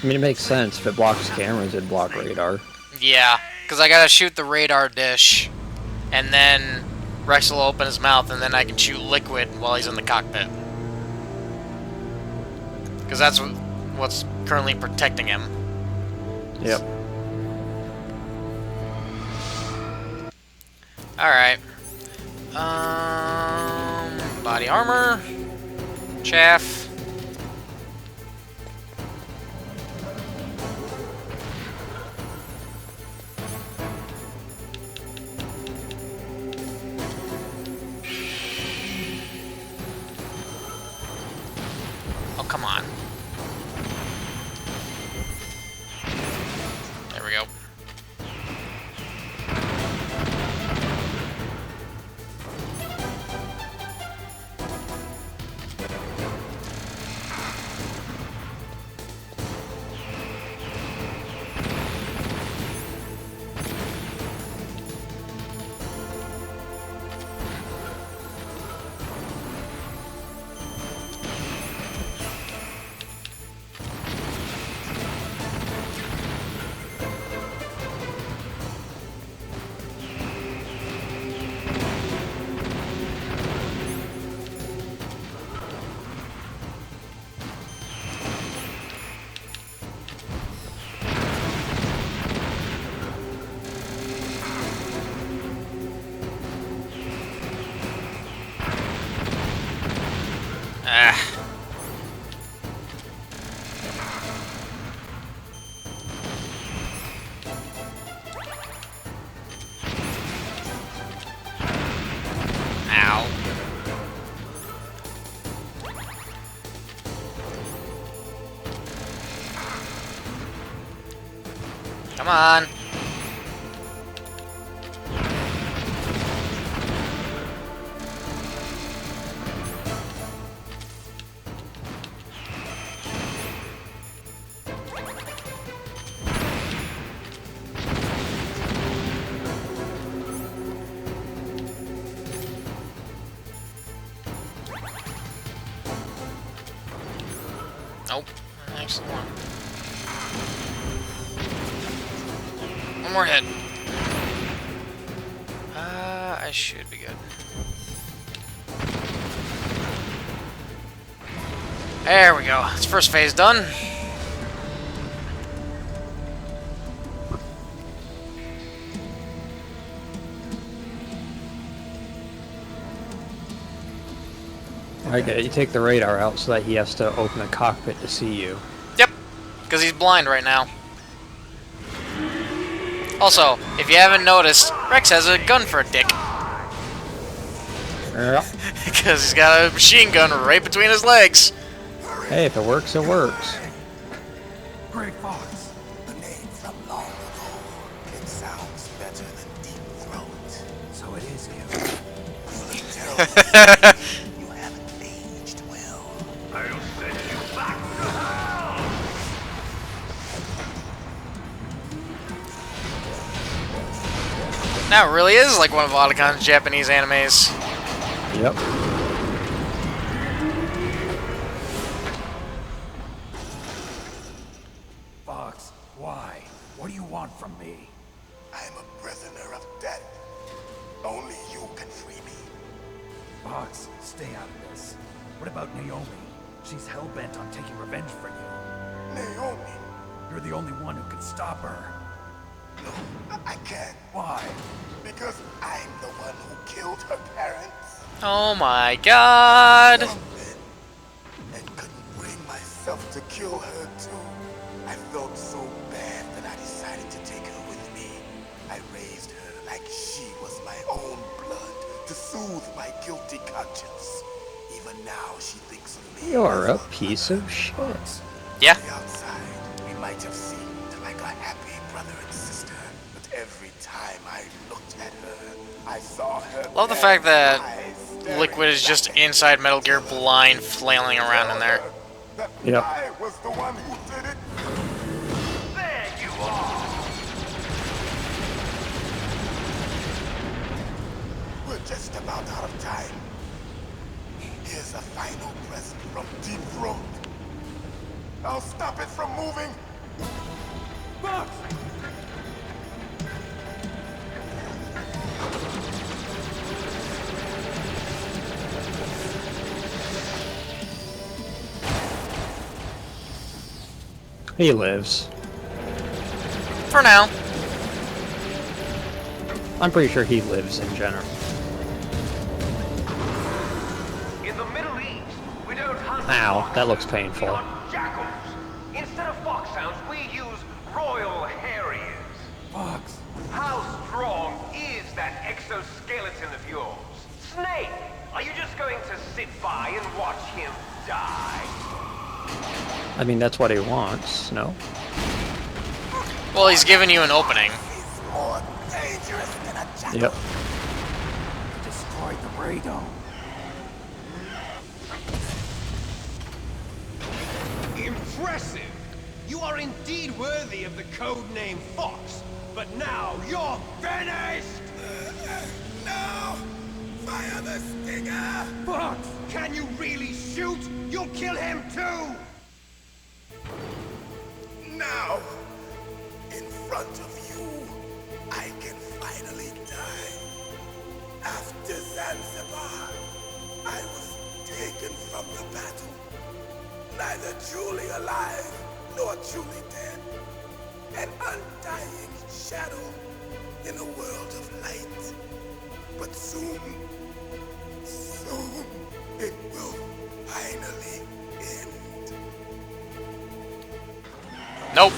I mean, it makes sense. If it blocks cameras, it'd block radar. Yeah, because I gotta shoot the radar dish, and then Rex will open his mouth, and then I can shoot liquid while he's in the cockpit. Because that's what's currently protecting him. Yep. Alright. Body armor. Chaff. Oh, come on. There we go. Come on. Nope. Excellent. One more hit. I should be good. There we go. It's first phase done. Okay, you take the radar out so that he has to open the cockpit to see you. Yep, because he's blind right now. Also, if you haven't noticed, Rex has a gun for a dick. Yeah. Because he's got a machine gun right between his legs. Hey, if it works, it works. Grey Fox. The name from long ago. It sounds better than Deep Throat. So it is you. You look terrible. You haven't aged well. I'll send you back to hell! Now it really is like one of Otacon's Japanese animes. Yep. Fox, why? What do you want from me? I'm a prisoner of death. Only you can free me. Fox, stay out of this. What about Naomi? She's hell-bent on taking revenge for you. Naomi? You're the only one who can stop her. No, I can't. Why? Because I'm the one who killed her parents. Oh my god! And couldn't bring myself to kill her too. I felt so bad that I decided to take her with me. I raised her like she was my own blood to soothe my guilty conscience. Even now she thinks of me. You're a piece of shit. Yeah. On the outside, we might have seemed like a happy brother and sister, but every time I looked at her, I saw her. Love the fact that eyes Liquid is just inside Metal Gear blind, flailing around in there. Yep. I was the one who did it. There you are! We're just about out of time. Here's a final present from Deep Throat. I'll stop it from moving. Fox! He lives. For now. I'm pretty sure he lives in general. In the Middle East, we don't hunt Ow, foxes, that looks we painful. hunt jackals. Instead of foxhounds, we use royal harriers. Fox! How strong is that exoskeleton of yours? Snake, are you just going to sit by and watch him die? I mean, that's what he wants, no? Well, he's giving you an opening. He's more dangerous than a jackal. Yep. Destroyed the radome. Impressive! You are indeed worthy of the code name Fox, but now you're finished! No! Fire the stinger! Fox, can you really shoot? You'll kill him too! Now, in front of you, I can finally die. After Zanzibar, I was taken from the battle. Neither truly alive, nor truly dead. An undying shadow in a world of light. But soon, it will finally end. Nope.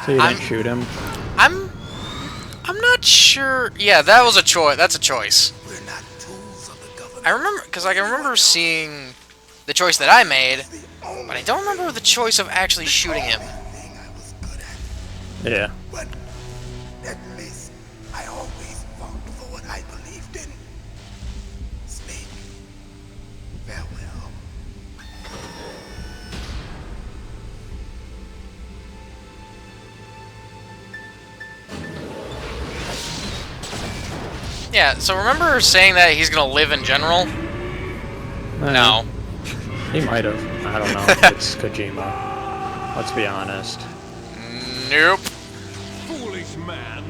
So you didn't shoot him? I'm not sure. Yeah, that was a choice. That's a choice. We're not tools of the government. I remember, because I can remember seeing the choice that I made, but I don't remember the choice of actually shooting him. Yeah. But at least I always fought for what I believed in. Snake, farewell. Yeah, so remember saying that he's gonna live in general? No. He might have. I don't know. It's Kojima. Let's be honest. Nope. Foolish man.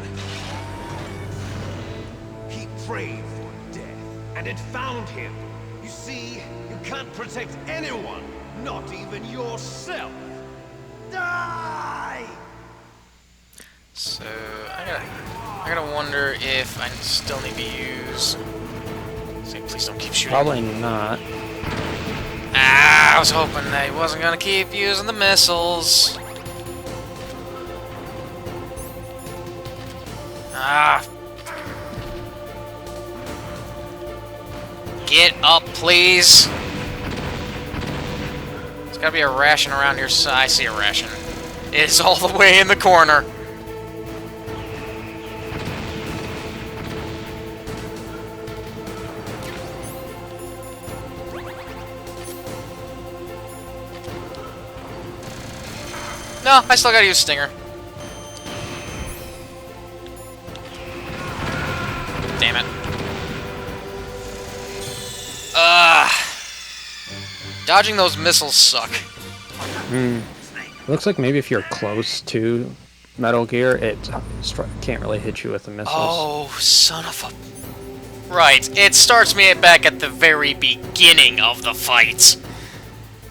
He prayed for death, and it found him. You see, you can't protect anyone, not even yourself. Die! So I gotta wonder if I still need to use. Say, please don't keep shooting. Probably not. Ah, I was hoping that he wasn't gonna keep using the missiles. Ah. Get up, please. There's gotta be a ration around here. So I see a ration. It's all the way in the corner. No, I still gotta use Stinger. Damn it. Dodging those missiles suck. Looks like maybe if you're close to Metal Gear, it can't really hit you with the missiles. Oh, son of a... Right, it starts me back at the very beginning of the fight.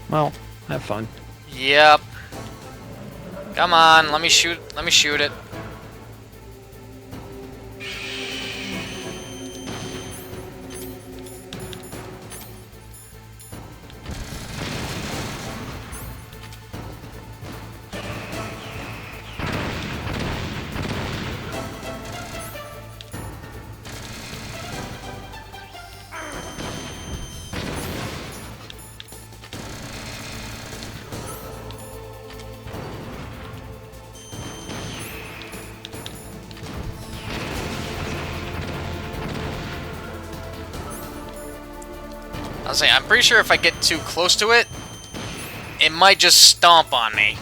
Well, have fun. Yep. Come on, let me shoot it. I was saying, I'm pretty sure if I get too close to it, it might just stomp on me.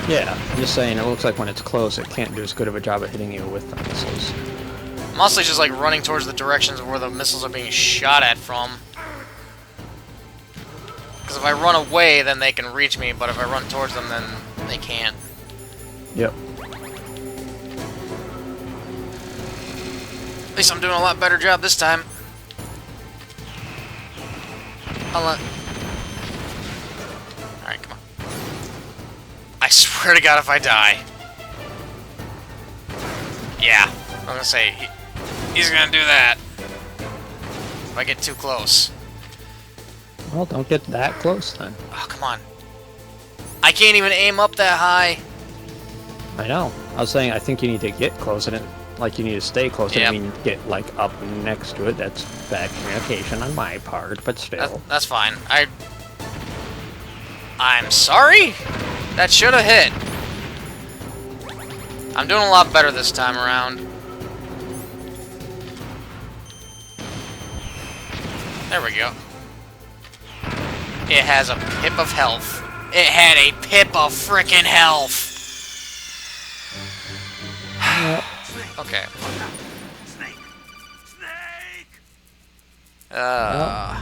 Yeah, I'm just saying, it looks like when it's close, it can't do as good of a job at hitting you with the missiles. I'm mostly just like running towards the directions of where the missiles are being shot at from. Because if I run away, then they can reach me, but if I run towards them, then they can't. Yep. At least I'm doing a lot better job this time. Alright, come on. I swear to God if I die. Yeah, I'm gonna say, he's gonna do that. If I get too close. Well, don't get that close then. Oh, come on. I can't even aim up that high. I know. I was saying, I think you need to get close, and like you need to stay close. Yep. I mean, get like up next to it. That's bad communication on my part, but still. That's fine. I'm sorry? That should have hit. I'm doing a lot better this time around. There we go. It has a pip of health. It had a pip of frickin' health. Okay. At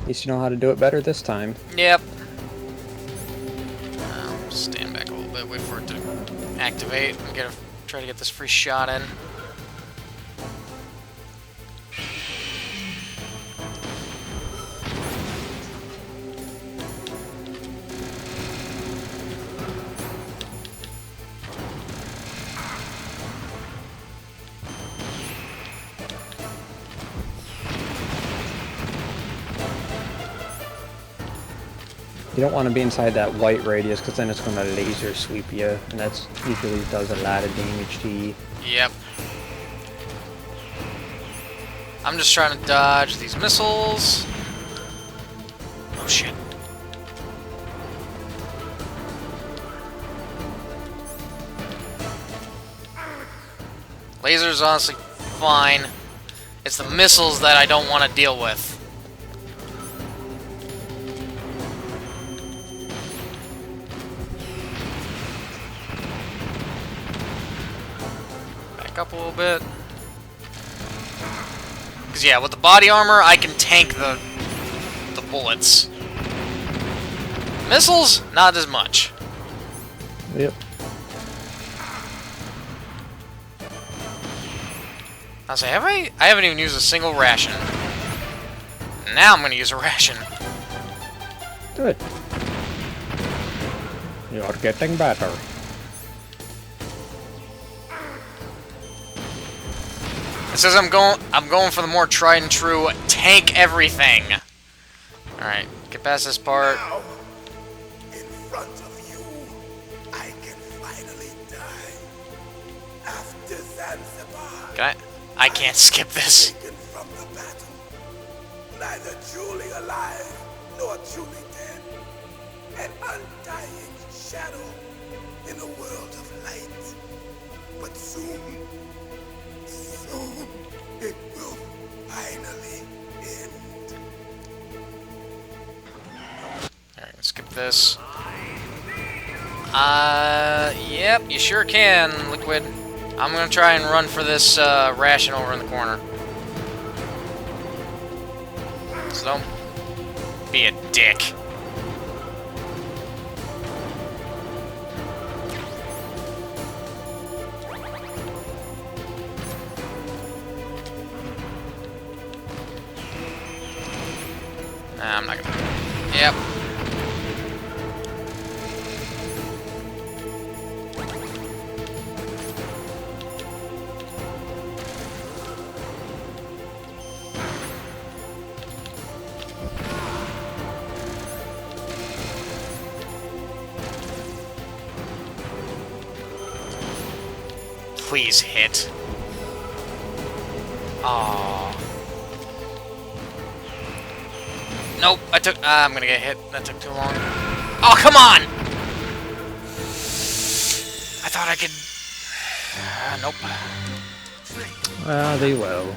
least you know how to do it better this time. Yep. I'll stand back a little bit, wait for it to activate, and try to get this free shot in. You don't want to be inside that white radius, because then it's going to laser sweep you, and that's usually does a lot of damage to you. Yep. I'm just trying to dodge these missiles. Oh shit. Laser's honestly fine. It's the missiles that I don't want to deal with. Back up a little bit. Because yeah, with the body armor, I can tank the bullets. Missiles, not as much. Yep. I'll say, I haven't even used a single ration. Now I'm gonna use a ration. Good. You're getting better. It says I'm going for the more tried and true tank everything. Alright, get past this part. Now, in front of you, I can finally die. After Zanzibar. Can I can't skip this. Taken from the battle, neither truly alive nor truly dead. An undying shadow in a world of light. But soon, it will finally end. Alright, let's skip this. Yep, you sure can, Liquid. I'm gonna try and run for this ration over in the corner. So don't be a dick. Nah, I'm not gonna. Yep. Please hit. Aww. Nope, I'm gonna get hit. That took too long. Oh, come on! I thought I could... nope. They will.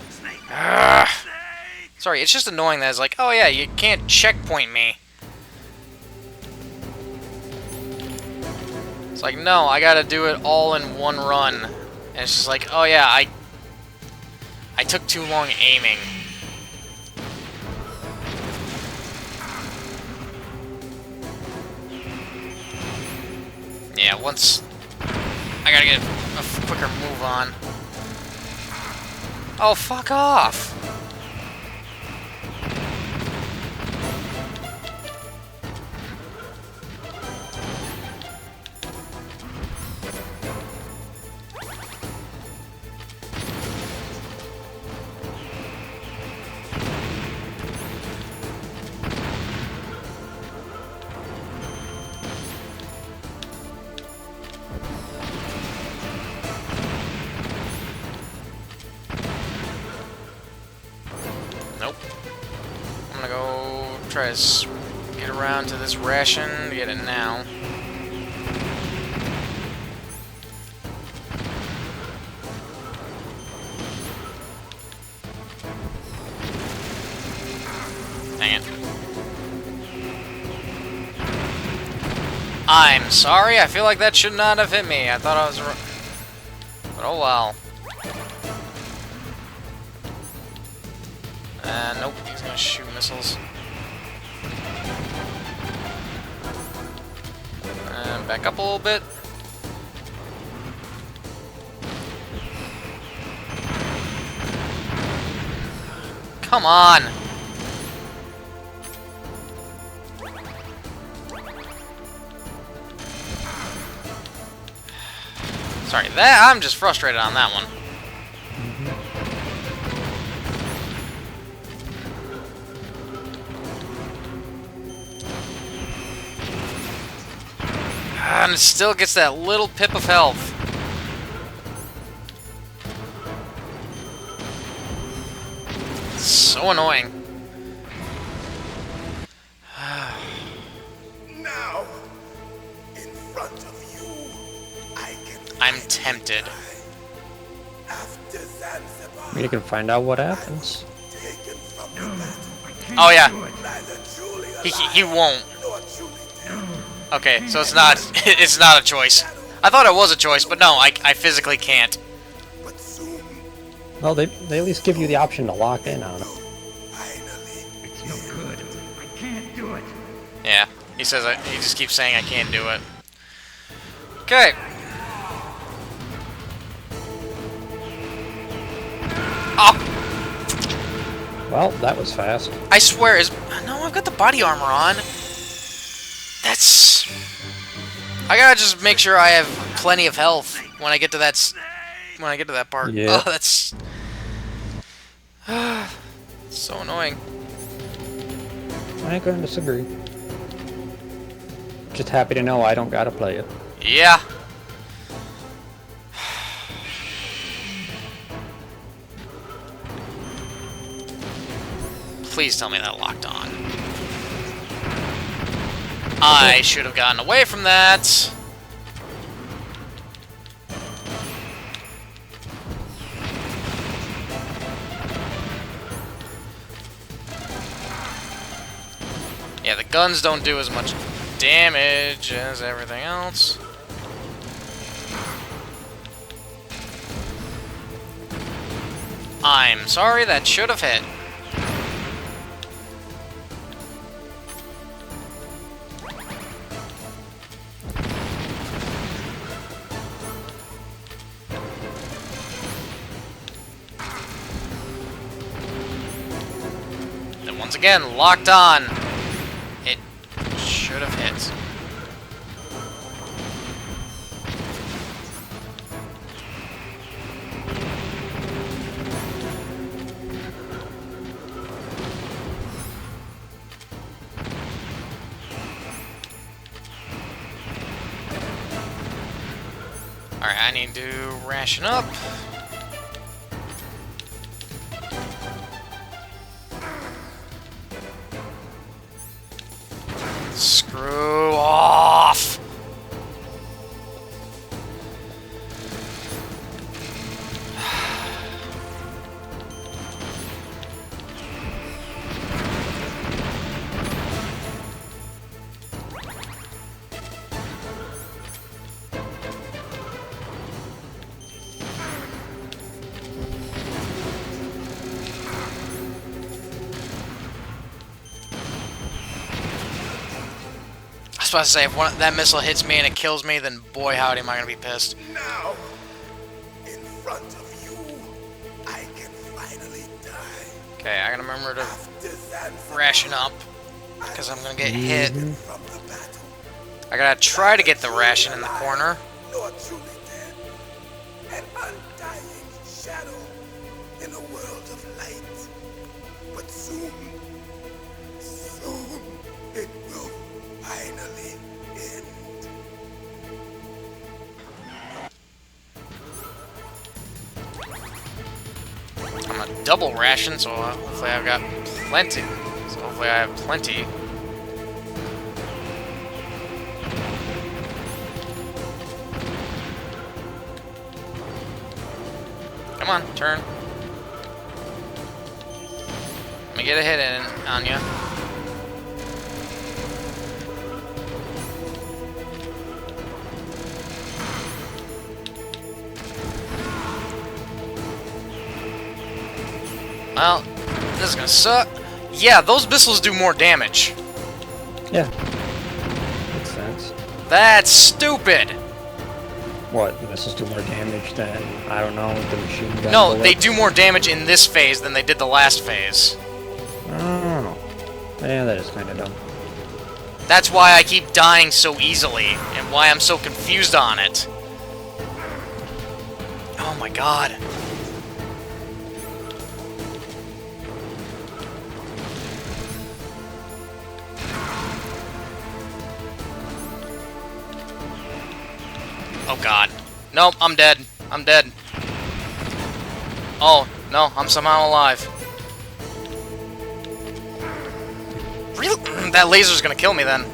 Sorry, it's just annoying that it's like, oh yeah, you can't checkpoint me. It's like, no, I gotta do it all in one run. And it's just like, oh yeah, I took too long aiming. Yeah, once I gotta get a quicker move on. Oh, fuck off! Nope. I'm gonna go try to get around to this ration to get it now. Dang it. I'm sorry, I feel like that should not have hit me. I thought I was... But oh well. Nope, he's gonna shoot missiles. And back up a little bit. Come on! Sorry, I'm just frustrated on that one. And it still gets that little pip of health. It's so annoying. front of you, I can I'm tempted. after Zanzibar. You can find out what happens. Taken from the battle, Oh yeah, neither truly he alive won't. nor truly dead. Okay, so it's not it's not a choice. I thought it was a choice, but no, I physically can't. But soon, Well, they at least give you the option to lock in on it. finally, It's no good. I can't do it. Yeah, he says he just keeps saying I can't do it. Okay. Oh, Well, that was fast. I swear, no, I've got the body armor on. That's... I gotta just make sure I have plenty of health when I get to that part. Yeah. Oh, that's so annoying. I ain't gonna disagree. Just happy to know I don't gotta play it. Yeah. Please tell me that locked on. I should have gotten away from that. Yeah, the guns don't do as much damage as everything else. I'm sorry, that should have hit. Then once again, locked on. It should have hit. Alright, I need to ration up. Screw off! I was about to say, if that missile hits me and it kills me, then boy howdy am I gonna be pissed. now, in front of you, I can finally die. Okay, I gotta remember to After Zanzibar, ration up, because I'm gonna get hit. from the battle, I gotta try to get the ration in the corner. nor truly dead. An undying shadow in a world of light. But soon, it will finally end. I'm gonna double ration, so hopefully I've got plenty. So hopefully I have plenty. Come on, turn. Let me get a hit in on you. Well, this is gonna suck. Yeah, those missiles do more damage. Yeah. Makes sense. That's stupid. What? Missiles do more damage than, I don't know, the machine gun No, they bullets? do more damage in this phase than they did the last phase. Oh. Yeah, that is kind of dumb. That's why I keep dying so easily, and why I'm so confused on it. Oh my god. Oh god. Nope, I'm dead. I'm dead. Oh, no, I'm somehow alive. Really? That laser's gonna kill me then.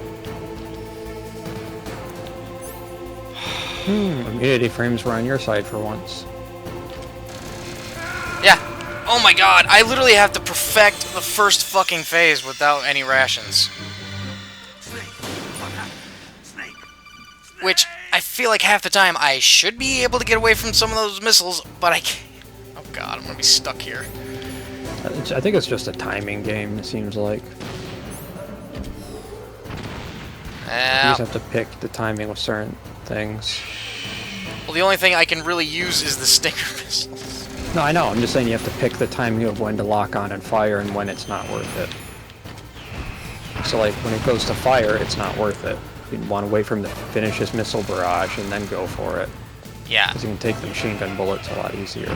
Immunity frames were on your side for once. Yeah. Oh my god, I literally have to perfect the first fucking phase without any rations. Which, I feel like half the time I should be able to get away from some of those missiles, but I can't. Oh god, I'm gonna be stuck here. I think it's just a timing game, it seems like. You just have to pick the timing with certain things. Well, the only thing I can really use is the Stinger missiles. No, I know. I'm just saying you have to pick the timing of when to lock on and fire and when it's not worth it. So, like, when it goes to fire, it's not worth it. You want to wait for him to finish his missile barrage and then go for it. Yeah. Because you can take the machine gun bullets a lot easier.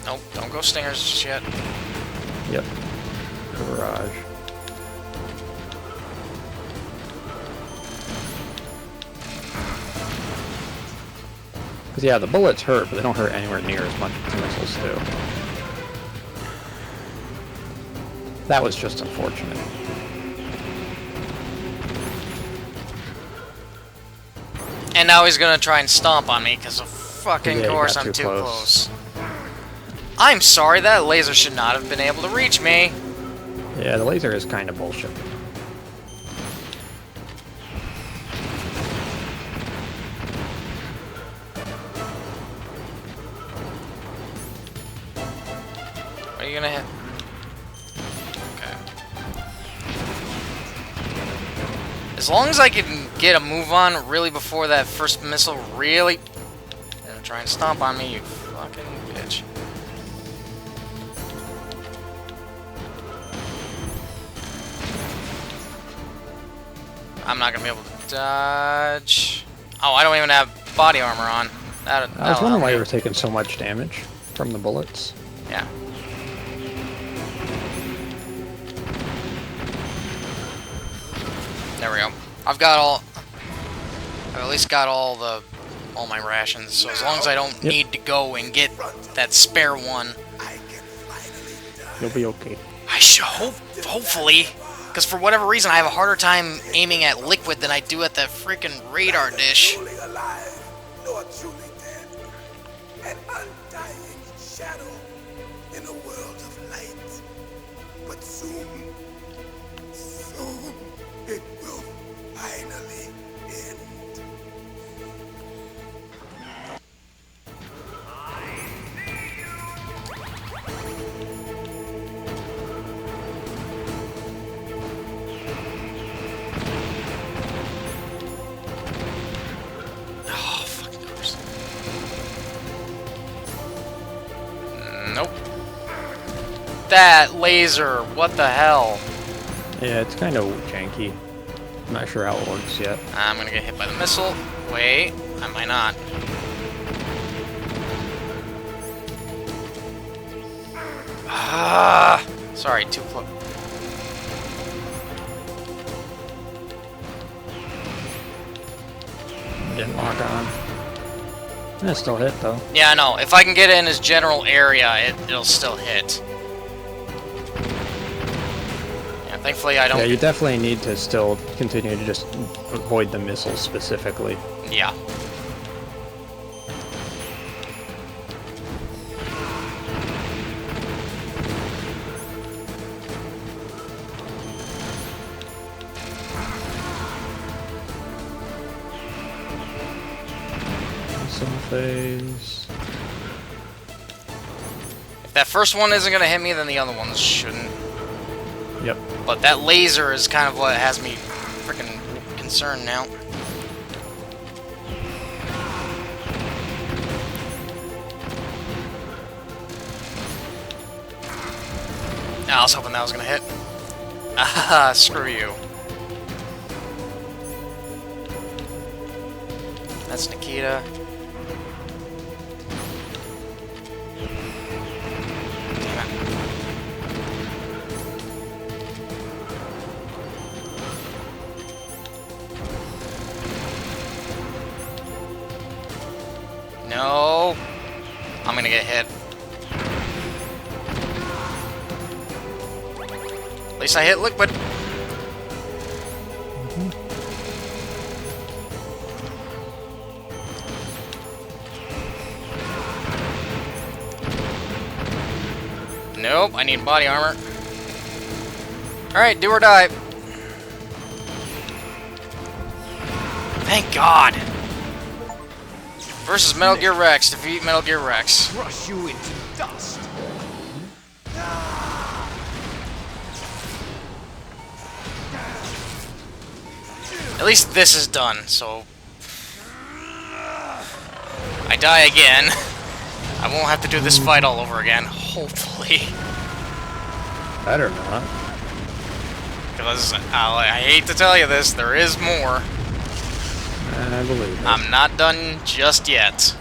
Nope, don't go Stingers just yet. Yep. Barrage. Because, yeah, the bullets hurt, but they don't hurt anywhere near as much as the missiles do. That was just unfortunate. And now he's gonna try and stomp on me, because of fucking Yeah, course I'm too close. I'm sorry, that laser should not have been able to reach me. Yeah, the laser is kind of bullshit. Are you gonna hit? Okay. As long as I can get a move on really before that first missile really... Gonna try and stomp on me, you fucking bitch. I'm not gonna be able to dodge. Oh, I don't even have body armor on. I was wondering why you were taking so much damage from the bullets. Yeah. There we go. I've at least got all my rations, so as long as I don't need to go and get that spare one, you'll be okay. I should hopefully, because for whatever reason I have a harder time aiming at liquid than I do at that freaking radar dish. An undying shadow in a world of light. But soon it will finally end. Oh, fucking course. Nope. That laser, what the hell? Yeah, it's kind of janky. I'm not sure how it works yet. I'm gonna get hit by the missile. Wait, I might not. Ah, sorry, too close. Didn't lock on. It still hit though. Yeah, I know. If I can get it in his general area, it'll still hit. Yeah, thankfully I don't... Yeah, you definitely need to still continue to just avoid the missiles specifically. Yeah. Phase. If that first one isn't gonna hit me, then the other ones shouldn't. Yep. But that laser is kind of what has me freaking concerned now. I was hoping that was gonna hit. Ah, screw you. That's Nikita. No. I'm gonna get hit. least I hit liquid. Nope, I need body armor. Alright, do or die. Thank God. Versus Metal Gear Rex. Defeat Metal Gear Rex. Crush you into dust. At least this is done, so... I die again. I won't have to do this fight all over again, hopefully. Better not. Because, I hate to tell you this, there is more. I believe it. I'm not done just yet.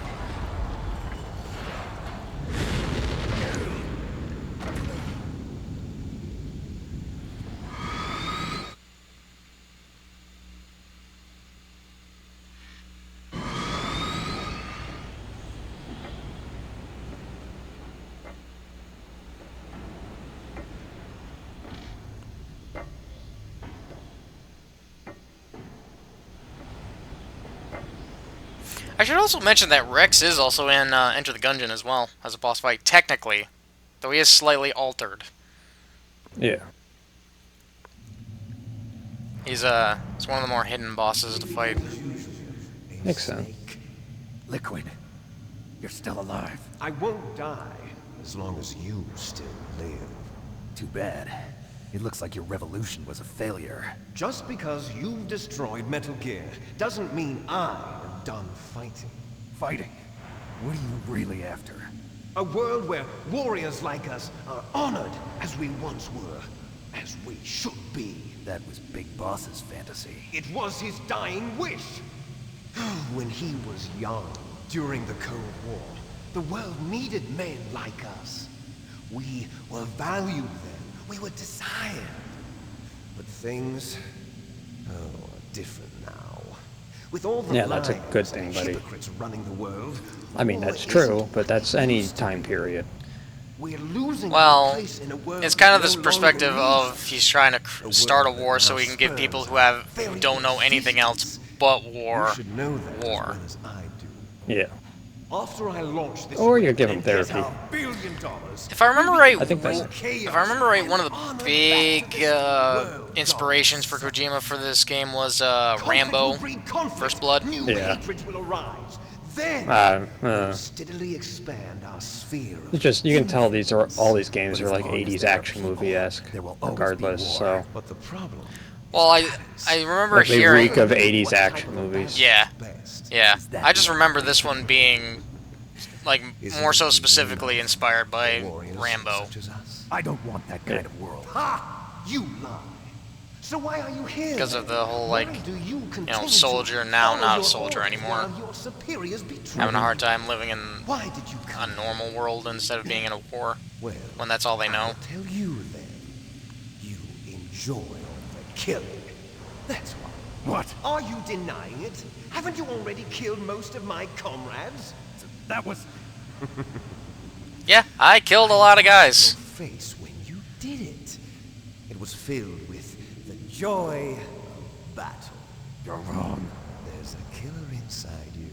I should also mention that Rex is also in Enter the Gungeon as well, as a boss fight, technically. Though he is slightly altered. Yeah. He's one of the more hidden bosses to fight. Makes sense. Liquid, you're still alive. I won't die as long as you still live. Too bad. It looks like your revolution was a failure. Just because you've destroyed Metal Gear doesn't mean I am done fighting. Fighting? What are you really after? A world where warriors like us are honored as we once were, as we should be. That was Big Boss's fantasy. It was his dying wish. When he was young, during the Cold War, the world needed men like us. We were valued then. We were desired. But things, are different now. With all the that's a good thing, buddy. hypocrites running the world. I mean, that's true, but that's any time period. We're losing Well, our place in a world it's kind of we this no perspective longer of he's trying to start a war so he can give people who don't know anything else but war, You should know that war. as well as I do. Yeah. After I launch this Or you weapon give him and get therapy. our $1 billion, If I remember right, I think that's if I remember right, one of the big inspirations for Kojima for this game was Rambo, First Blood. New Yeah. hatred will arise. Then we'll steadily expand our sphere of It's just, you can tell these are all these games are like 80s action movie-esque, There will always be regardless. war. So But the problem Well, I remember like they hearing. reek of 80s action movies. Yeah, best. yeah. I just remember this one being like more so specifically inspired by Warriors Rambo. such as us. I don't want that kind of world. Ha! You lie. So why are you here? Because of the whole, like, Why do you continue soldier, to now follow not a your soldier orders anymore. while your superiors betray Having a you? hard time living in Why did you a come? normal world instead of being in a war, Well, when that's all they know. I'll tell you then. You enjoy all the killing. That's why. What? Are you denying it? Haven't you already killed most of my comrades? That was... Yeah, I killed a lot of guys. Face when you did it. It was filled with the joy of battle. You're wrong. There's a killer inside you.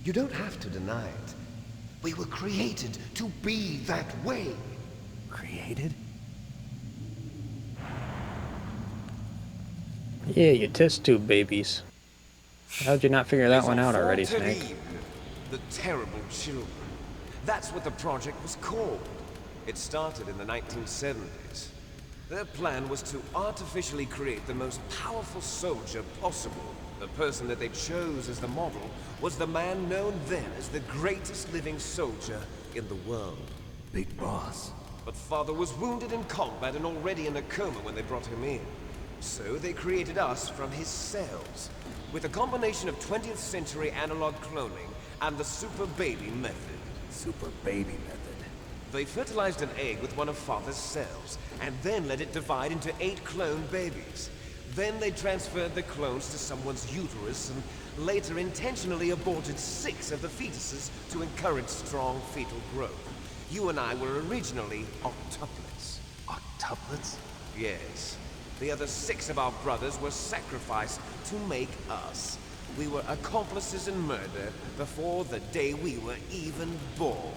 You don't have to deny it. We were created to be that way. Created? Yeah, you test tube babies. How'd you not figure that one out already, Snake? The terrible children. That's what the project was called. It started in the 1970s. Their plan was to artificially create the most powerful soldier possible. The person that they chose as the model was the man known then as the greatest living soldier in the world. Big Boss. But Father was wounded in combat and already in a coma when they brought him in. So they created us from his cells, with a combination of 20th century analog cloning and the super baby method. Super baby method. They fertilized an egg with one of Father's cells, and then let it divide into 8 clone babies. Then they transferred the clones to someone's uterus and later intentionally aborted 6 of the fetuses to encourage strong fetal growth. You and I were originally octuplets. Octuplets? Yes. The other 6 of our brothers were sacrificed to make us. We were accomplices in murder before the day we were even born.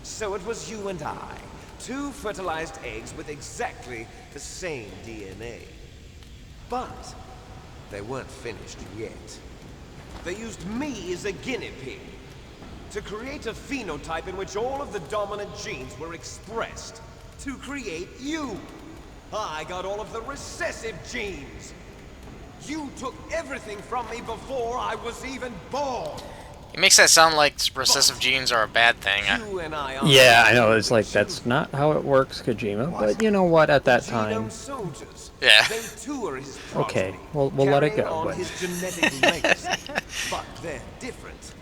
So it was you and I, 2 fertilized eggs with exactly the same DNA. But they weren't finished yet. They used me as a guinea pig to create a phenotype in which all of the dominant genes were expressed. To create you. I got all of the recessive genes. You took everything from me before I was even born. It makes that sound like recessive genes are a bad thing. You and I are Yeah, I know. It's like, that's not how it works, Kojima. But you know what? At that time, soldiers. Yeah. They too are his okay, progeny, we'll let it carrying go. on But his genetic legacy. But they're different.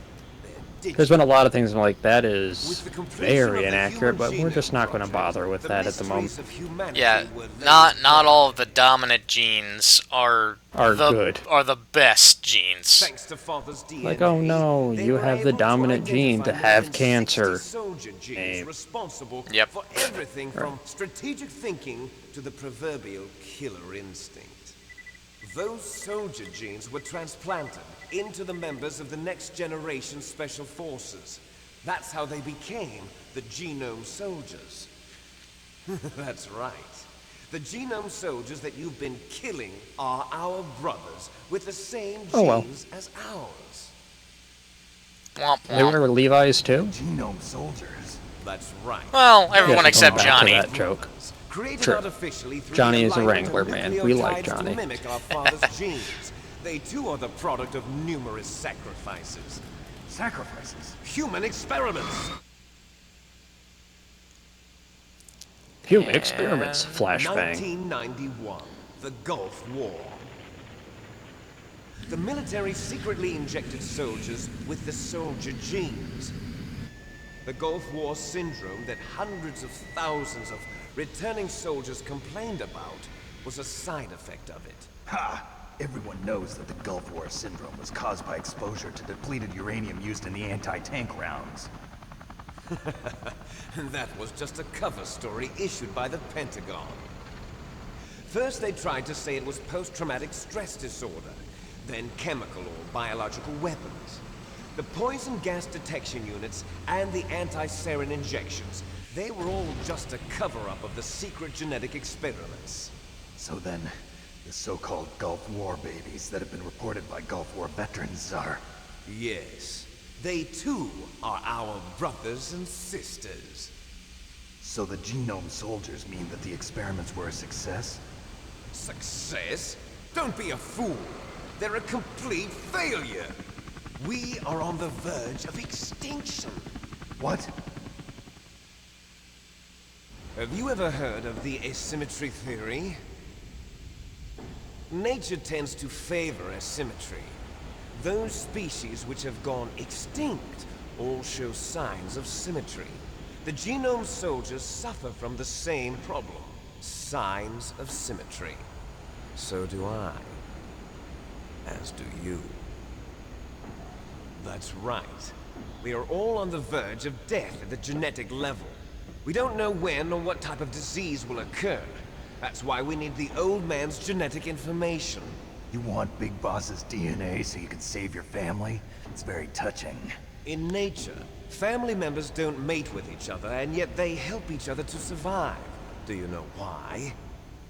there's been a lot of things I'm like, that is With the completion of very the inaccurate, Human but we're Genome just not going to Project, bother with the that at the moment. mysteries of humanity Yeah, were not all of the dominant genes are good. Are the best genes. Thanks to Father's DNA, Like, oh no, they you were have the able to dominant gene to identify more have than cancer. 60 soldier genes responsible Yep. for everything from strategic thinking to the proverbial killer instinct. Those soldier genes were transplanted into the members of the next generation special forces. That's how they became the genome soldiers. That's right. The genome soldiers that you've been killing are our brothers with the same genes as ours. Womp They womp. were Levi's too? Genome soldiers. That's right. Well, everyone Yes, except going back to Johnny. that joke. Created True. artificially through Johnny the is a alignment of Wrangler, man. We like nucleotides Johnny. to mimic our father's genes. They too are the product of numerous sacrifices. Sacrifices? Human experiments. Human experiments. Flashbang. 1991, the Gulf War. The military secretly injected soldiers with the soldier genes. The Gulf War syndrome that hundreds of thousands of returning soldiers complained about was a side effect of it. Ha! Everyone knows that the Gulf War syndrome was caused by exposure to depleted uranium used in the anti-tank rounds. That was just a cover story issued by the Pentagon. First they tried to say it was post-traumatic stress disorder, then chemical or biological weapons. The poison gas detection units and the anti-sarin injections, they were all just a cover-up of the secret genetic experiments. So then, the so-called Gulf War babies that have been reported by Gulf War veterans are... Yes, they too are our brothers and sisters. So the genome soldiers mean that the experiments were a success? Success? Don't be a fool. They're a complete failure. We are on the verge of extinction. What? Have you ever heard of the asymmetry theory? Nature tends to favor asymmetry. Those species which have gone extinct all show signs of symmetry. The genome soldiers suffer from the same problem. Signs of symmetry. So do I. As do you. That's right. We are all on the verge of death at the genetic level. We don't know when or what type of disease will occur. That's why we need the old man's genetic information. You want Big Boss's DNA so you can save your family? It's very touching. In nature, family members don't mate with each other, and yet they help each other to survive. Do you know why?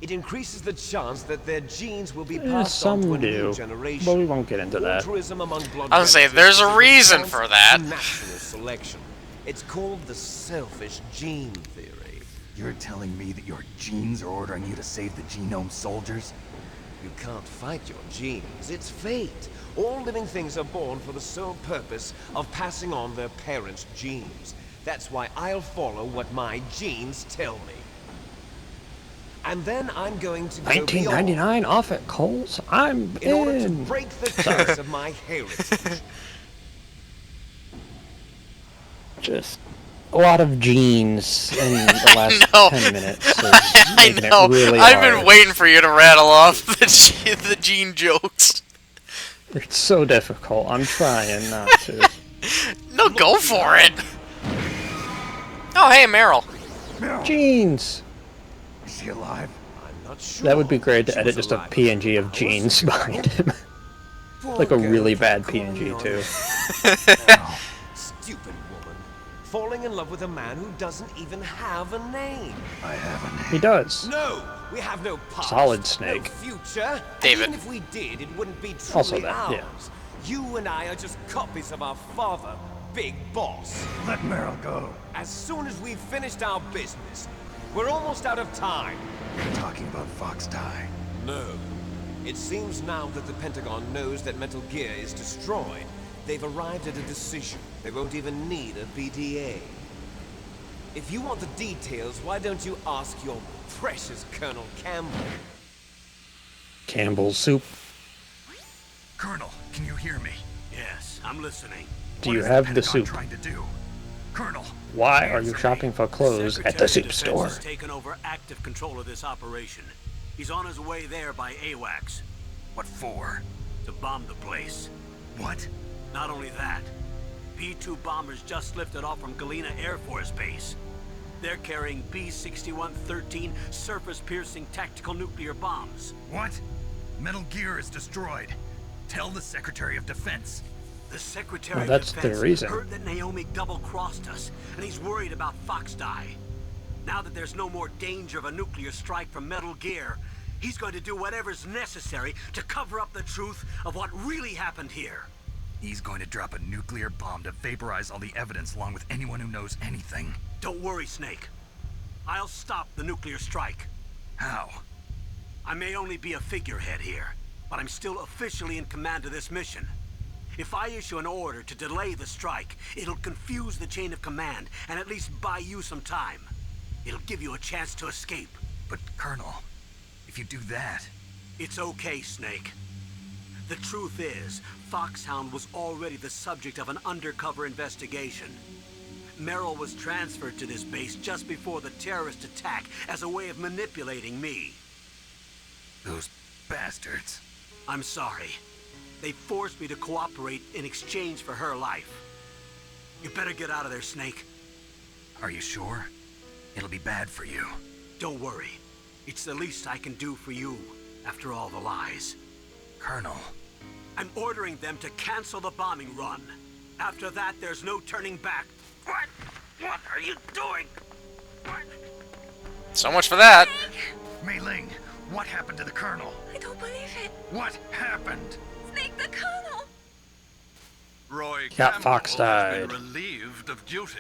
It increases the chance that their genes will be passed on to Some a new do, generation. but we won't get into that. Altruism among blood I was gonna say, relatives there's a is reason response for that. to natural selection. It's called the selfish gene theory. You're telling me that your genes are ordering you to save the genome soldiers? You can't fight your genes. It's fate. All living things are born for the sole purpose of passing on their parents' genes. That's why I'll follow what my genes tell me. And then I'm going to go beyond $19.99 off at Kohl's? I'm in order to in. break the curse of my heritage. Just a lot of genes in the last know. 10 minutes. So I making know. It really I've hard. been waiting for you to rattle off the gene jokes. It's so difficult. I'm trying not to. No, go for it. Oh, hey, Meryl. Genes! he alive? I'm not sure. That would be great to She edit was just a alive. PNG of jeans behind him. Like a really bad PNG, too. Stupid woman. Falling in love with a man who doesn't even have a name. I have a name. He does. No, we have no past. Solid Snake. No future. David. Even if we did, it wouldn't be truly Also that, ours. yeah. You and I are just copies of our father, Big Boss. Let Meryl go. As soon as we've finished our business, we're almost out of time. You're talking about Fox Die. No. It seems now that the Pentagon knows that Metal Gear is destroyed, they've arrived at a decision. They won't even need a BDA. If you want the details, why don't you ask your precious Colonel Campbell? Campbell's soup. Colonel, can you hear me? Yes, I'm listening. Do What you is have the Pentagon soup? trying to do? Colonel, Why are you answer shopping me. for clothes at the soup store? Has taken over active control of this operation. He's on his way there by AWACS What for? to bomb the place. What? Not only that, B-2 bombers just lifted off from Galena Air Force Base. They're carrying B-6113 surface-piercing tactical nuclear bombs. What? Metal Gear is destroyed. Tell the Secretary of Defense. The Secretary Well, that's of the Defense reason. heard that Naomi double-crossed us, and he's worried about Fox Die. Now that there's no more danger of a nuclear strike from Metal Gear, he's going to do whatever's necessary to cover up the truth of what really happened here. He's going to drop a nuclear bomb to vaporize all the evidence along with anyone who knows anything. Don't worry, Snake. I'll stop the nuclear strike. How? I may only be a figurehead here, but I'm still officially in command of this mission. If I issue an order to delay the strike, it'll confuse the chain of command and at least buy you some time. It'll give you a chance to escape. But, Colonel, if you do that... It's okay, Snake. The truth is, Foxhound was already the subject of an undercover investigation. Meryl was transferred to this base just before the terrorist attack as a way of manipulating me. Those bastards. I'm sorry. They forced me to cooperate in exchange for her life. You better get out of there, Snake. Are you sure? It'll be bad for you. Don't worry. It's the least I can do for you, after all the lies. Colonel. I'm ordering them to cancel the bombing run. After that, there's no turning back. What? What are you doing? What? So much for that. Mei Ling, what happened to the Colonel? I don't believe it. What happened? Snake the Colonel! Roy Cat Campbell Fox has died. been relieved of duty.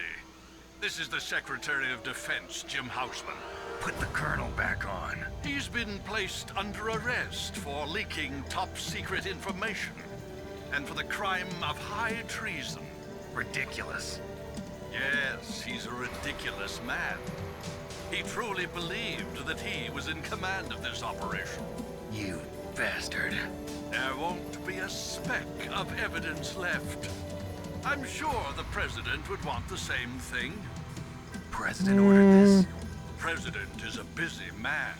This is the Secretary of Defense, Jim Houseman. Put the Colonel back on. He's been placed under arrest for leaking top-secret information and for the crime of high treason. Ridiculous. Yes, he's a ridiculous man. He truly believed that he was in command of this operation. You bastard. There won't be a speck of evidence left. I'm sure the President would want the same thing. President ordered this? President is a busy man.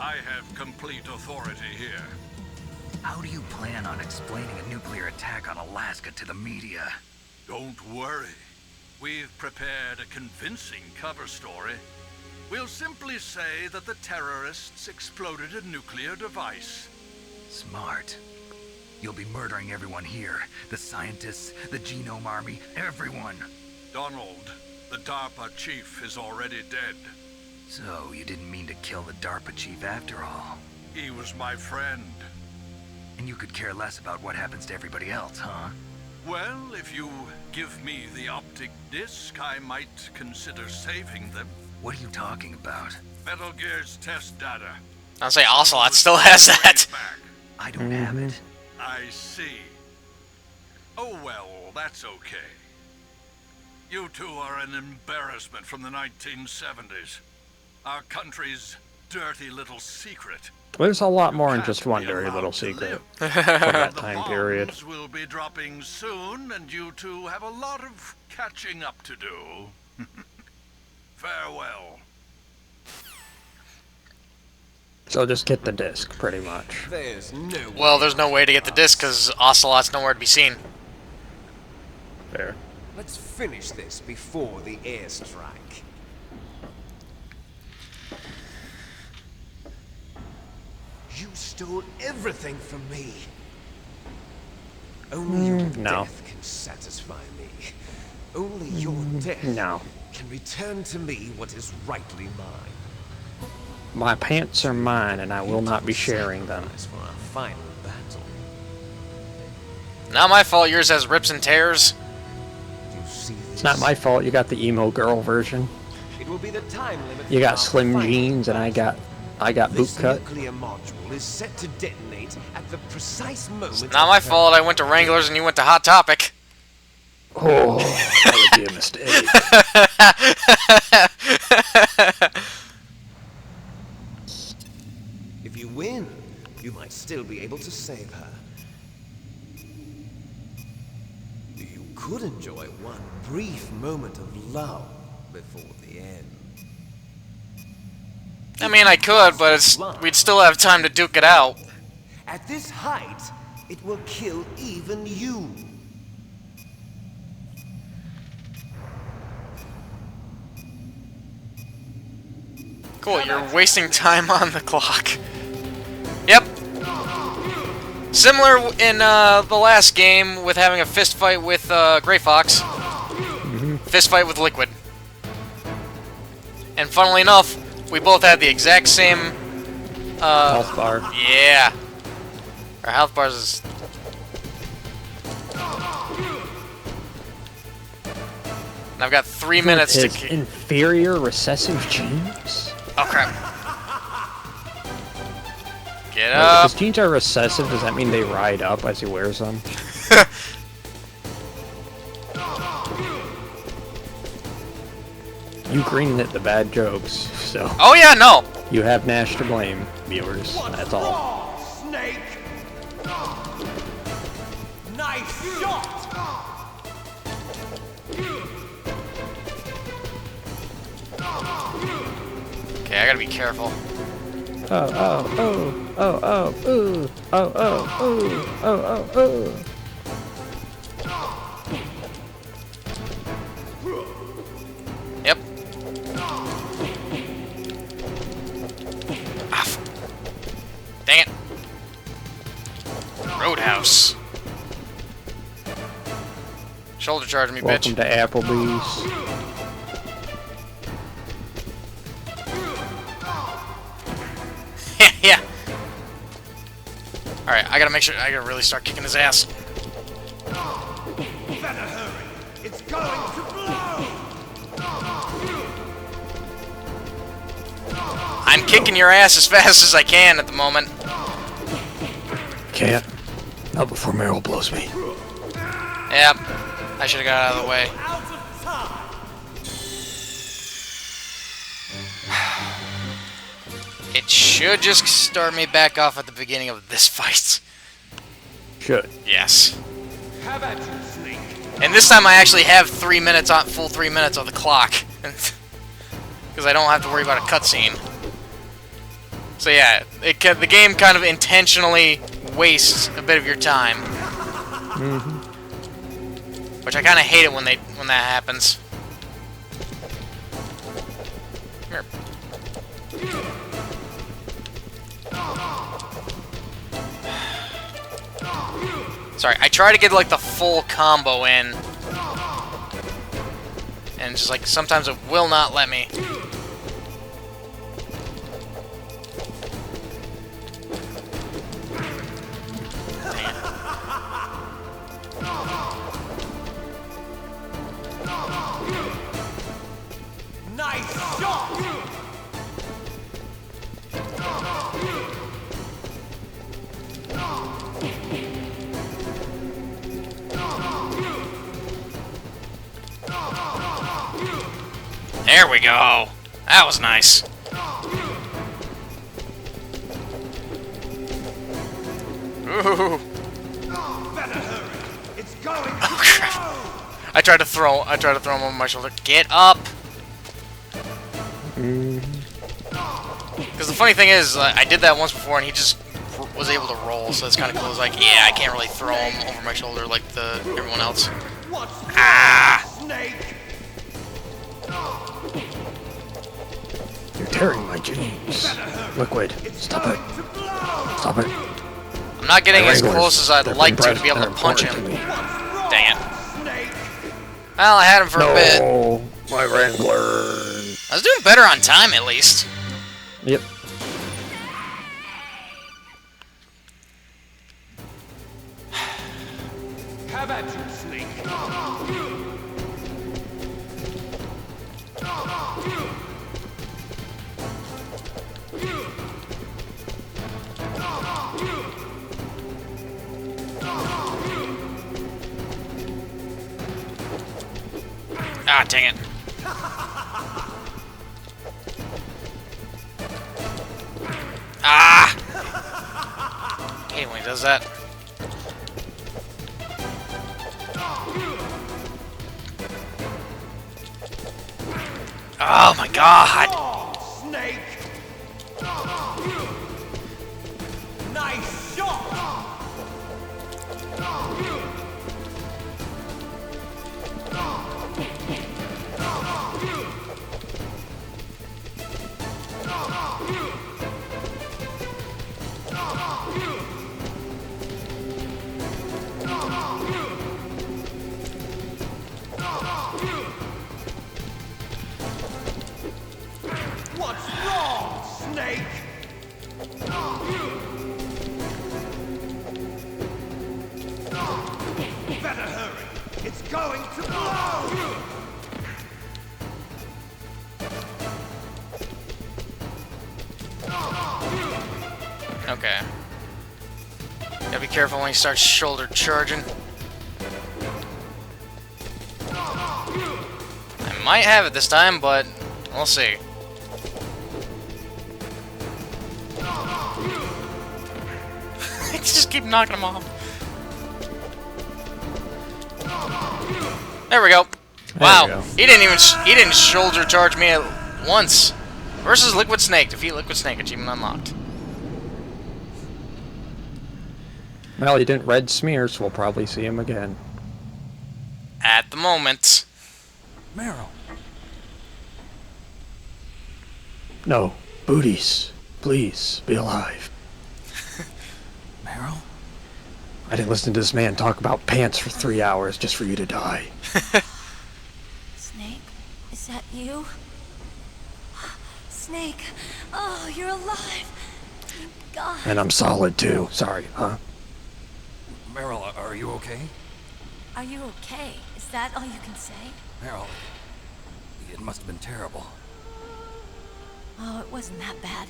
I have complete authority here. How do you plan on explaining a nuclear attack on Alaska to the media? Don't worry. We've prepared a convincing cover story. We'll simply say that the terrorists exploded a nuclear device. Smart. You'll be murdering everyone here. The scientists, the Genome Army, everyone. Donald, the DARPA chief, is already dead. So, you didn't mean to kill the DARPA chief after all. He was my friend. And you could care less about what happens to everybody else, huh? Well, if you give me the optic disc, I might consider saving them. What are you talking about? Metal Gear's test data. I'll say Ocelot still has that. I don't have it. I see. Oh well, that's okay. You two are an embarrassment from the 1970s. Our country's dirty little secret. There's a lot more than just one dirty little secret for that time period. Bombs will be dropping soon, and you two have a lot of catching up to do. Farewell. So just get the disc, pretty much. There's no Well, there's no way to get the disc because Ocelot's nowhere to be seen. Fair. Let's finish this before the airstrike. stole everything from me. Only your no. death can satisfy me. Only your death No. can return to me what is rightly mine. My pants are mine, and I will not be sharing them. For our final battle. Not my fault yours has rips and tears. You see this? It's not my fault you got the emo girl version. It will be the time limit. You for got our slim final jeans, and I got boot This cut. nuclear module is set to detonate at the precise moment. Not my fault I went to Wranglers and you went to Hot Topic. Oh, that would be a mistake. If you win, you might still be able to save her. You could enjoy one brief moment of love before the end. I mean, I could, but we'd still have time to duke it out. At this height, it will kill even you. Cool, you're wasting time on the clock. Yep. Similar in the last game with having a fist fight with Gray Fox. Fist fight with Liquid. And funnily enough, we both had the exact same Health bar. Yeah. Our health bars is... And I've got 3 minutes to... His inferior recessive genes? Oh, crap. Get Wait, up. if his genes are recessive, does that mean they ride up as he wears them? You greenlit the bad jokes, so... Oh, yeah, no. You have Nash to blame, viewers. That's all. Snake! Nice shot! Okay, I gotta be careful. Yep. Ah, dang it. Roadhouse. Shoulder charge me, Welcome bitch. to Applebee's. Yeah. Alright, I gotta make sure, I gotta really start kicking his ass. Better hurry! It's going to blow! I'm kicking your ass as fast as I can at the moment. Can't. Not before Meryl blows me. Yep. I should've got out of the way. It should just start me back off at the beginning of this fight. Should. Yes. Have at you, Snake! And this time I actually have 3 minutes on, full 3 minutes on the clock. Because I don't have to worry about a cutscene. So yeah, the game kind of intentionally wastes a bit of your time. Which I kind of hate it when that happens. Come here. Sorry, I try to get like the full combo in. And just like sometimes it will not let me. Nice shot! There we go. That was nice. Ooh. Better hurry! It's going to Oh crap. I tried to throw him over my shoulder. Get up! Because the funny thing is, I did that once before and he just was able to roll, so it's kind of cool. It's like, yeah, I can't really throw him over my shoulder like everyone else. Ah! Snake! You're tearing my jeans. Liquid, stop it. Stop it. I'm not getting My as Wranglers, close as I'd they're like to be able to impressed- punch they're him. important Dang it. Well, I had him for a bit. No, my Wrangler. I was doing better on time, at least. Yep. Have at you, Snake. Ah, dang it. Ah! I hate when he does that. Oh my god! Snake! Nice shot! What's wrong, Snake? Better hurry. It's going to blow! Okay. Gotta be careful when he starts shoulder charging. I might have it this time, but we'll see. I just keep knocking him off. There we go. Wow, we go. he didn't shoulder charge me at once. Versus Liquid Snake. Defeat Liquid Snake. Achievement unlocked. Well, he didn't red smear, so we'll probably see him again. At the moment. Meryl. No, booties. Please, be alive. Meryl? I didn't listen to this man talk about pants for 3 hours just for you to die. Snake, is that you? Snake, oh, you're alive. Thank God. And I'm solid too. Sorry, huh? Meryl, are you okay? Are you okay? Is that all you can say? Meryl, it must have been terrible. Oh, it wasn't that bad.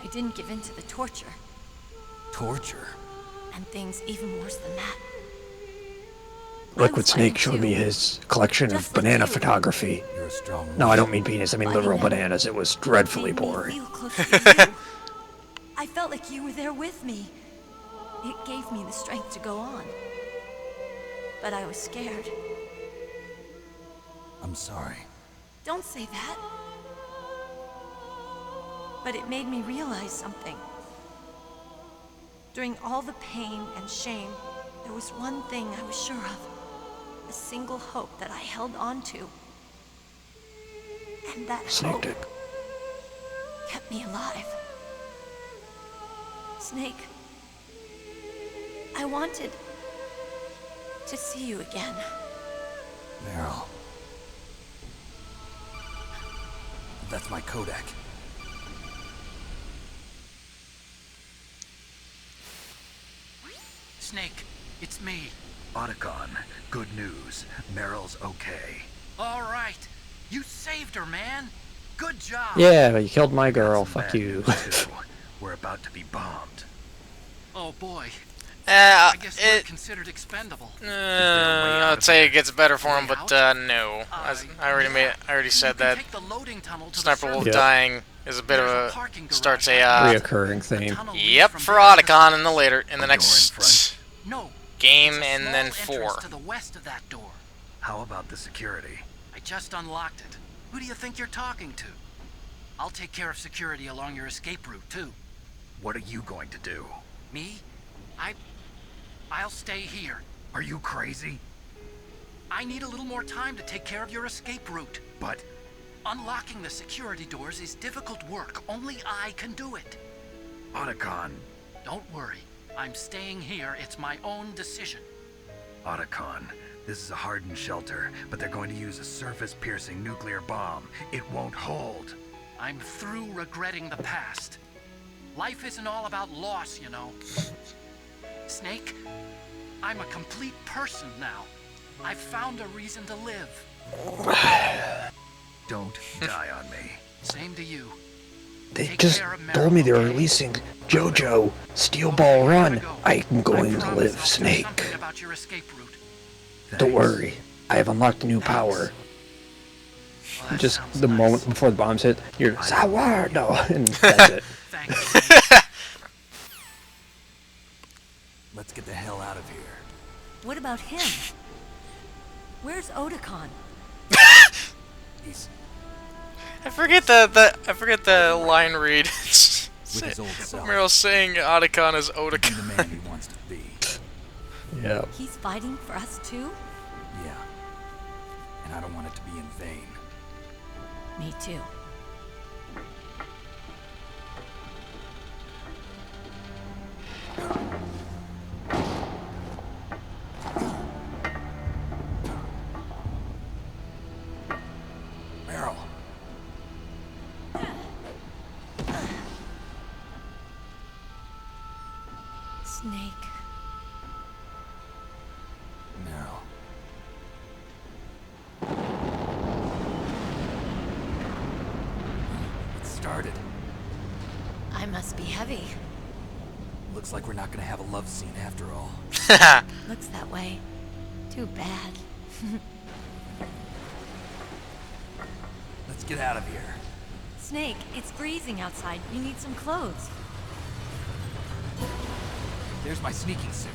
I didn't give in to the torture. Torture? And things even worse than that. Liquid Snake showed me his collection of banana photography. You're a strong No, I don't mean penis, I mean literal bananas. It was dreadfully boring. Feel closer to you. I felt like you were there with me. It gave me the strength to go on. But I was scared. I'm sorry. Don't say that. But it made me realize something. During all the pain and shame, there was one thing I was sure of. A single hope that I held on to. And that Snake hope dick. kept me alive. Snake, I wanted to see you again. Meryl. That's my Kodak. Snake, it's me. Otacon, good news. Meryl's okay. All right. You saved her, man. Good job. Yeah, but you killed my girl. Some Fuck bad you. news, too. We're about to be bombed. Oh boy. I guess we're It, considered expendable. I'd say it gets better for him, but no. As I already said You can that. take the loading tunnel to the Sniper Wolf surface. dying is a bit of There's a parking garage starts a Reoccurring The theme. tunnel leads yep from for there to Otacon in the door in next front? No. game It's a and small then entrance 4. to the west of that door. How about the security? I just unlocked it. Who do you think you're talking to? I'll take care of security along your escape route, too. What are you going to do? Me? I'll stay here. Are you crazy? I need a little more time to take care of your escape route. But Unlocking the security doors is difficult work. Only I can do it. Otacon. Don't worry. I'm staying here. It's my own decision. Otacon. This is a hardened shelter, but they're going to use a surface-piercing nuclear bomb. It won't hold. I'm through regretting the past. Life isn't all about loss, you know. Snake, I'm a complete person now. I've found a reason to live. Don't die on me. Same to you. They Take just care of Meryl, told me they were okay? releasing JoJo Steel Ball Run. I'm going I to promise live, I'll do Snake. something about your escape route. Don't worry. I have unlocked a new power. Well, that Just sounds the nice. moment before the bombs hit, you're Sawardo, and that's it. Thanks. Let's get the hell out of here. What about him? Where's Otacon? He's I forget the line read. with his old self. Meryl's saying Otacon is Be the Otacon. man he wants to be. Yeah. He's fighting for us too? Yeah. And I don't want it to be in vain. Me too. Meryl. Snake. Meryl. It started. I must be heavy. Looks like we're not gonna have a love scene after all. Looks that way. Too bad. Let's get out of here. Snake, it's freezing outside. You need some clothes. There's my sneaking suit.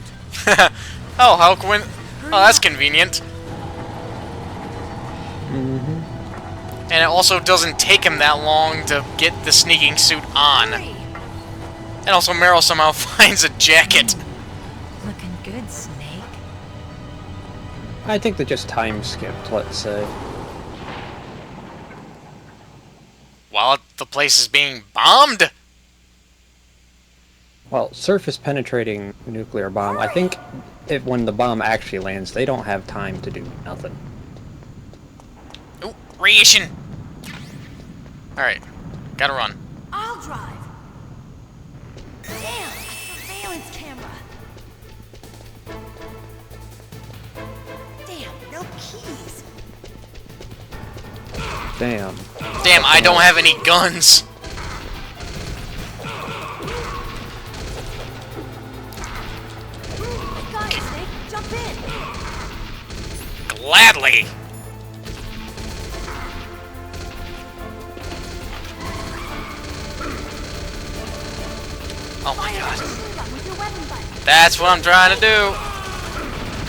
Oh, how Oh, that's convenient. And it also doesn't take him that long to get the sneaking suit on. Hurry. And also Meryl somehow finds a jacket. Looking good, Snake. I think they just time skipped, let's say. While the place is being bombed? Well, surface penetrating nuclear bomb, I think when the bomb actually lands, they don't have time to do nothing. Ooh, ration! Alright, gotta run. I'll drive. Damn, a surveillance camera. Damn, no keys. Damn. Damn, I don't have any guns. I got it, Snake. Jump in. Gladly. Oh my god. Shoot 'em with your weapon button. That's what I'm trying to do.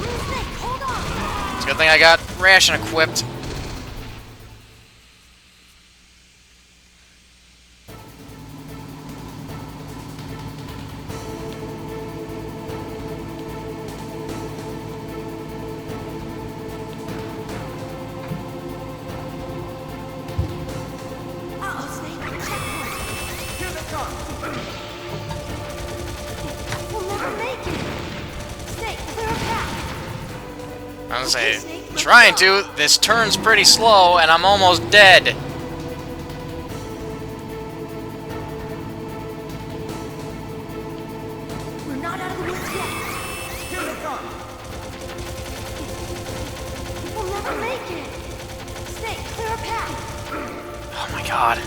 Snake, hold on. It's a good thing I got ration equipped. Uh-oh, Snake. Checkpoint. Here they come! We'll never make it. Snake, clear a path. I was Okay, say, Snake, let's trying go. to. This turns pretty slow, and I'm almost dead. We're not out of the woods yet. Here they come! We'll never make it. Snake, clear a path. Oh my god.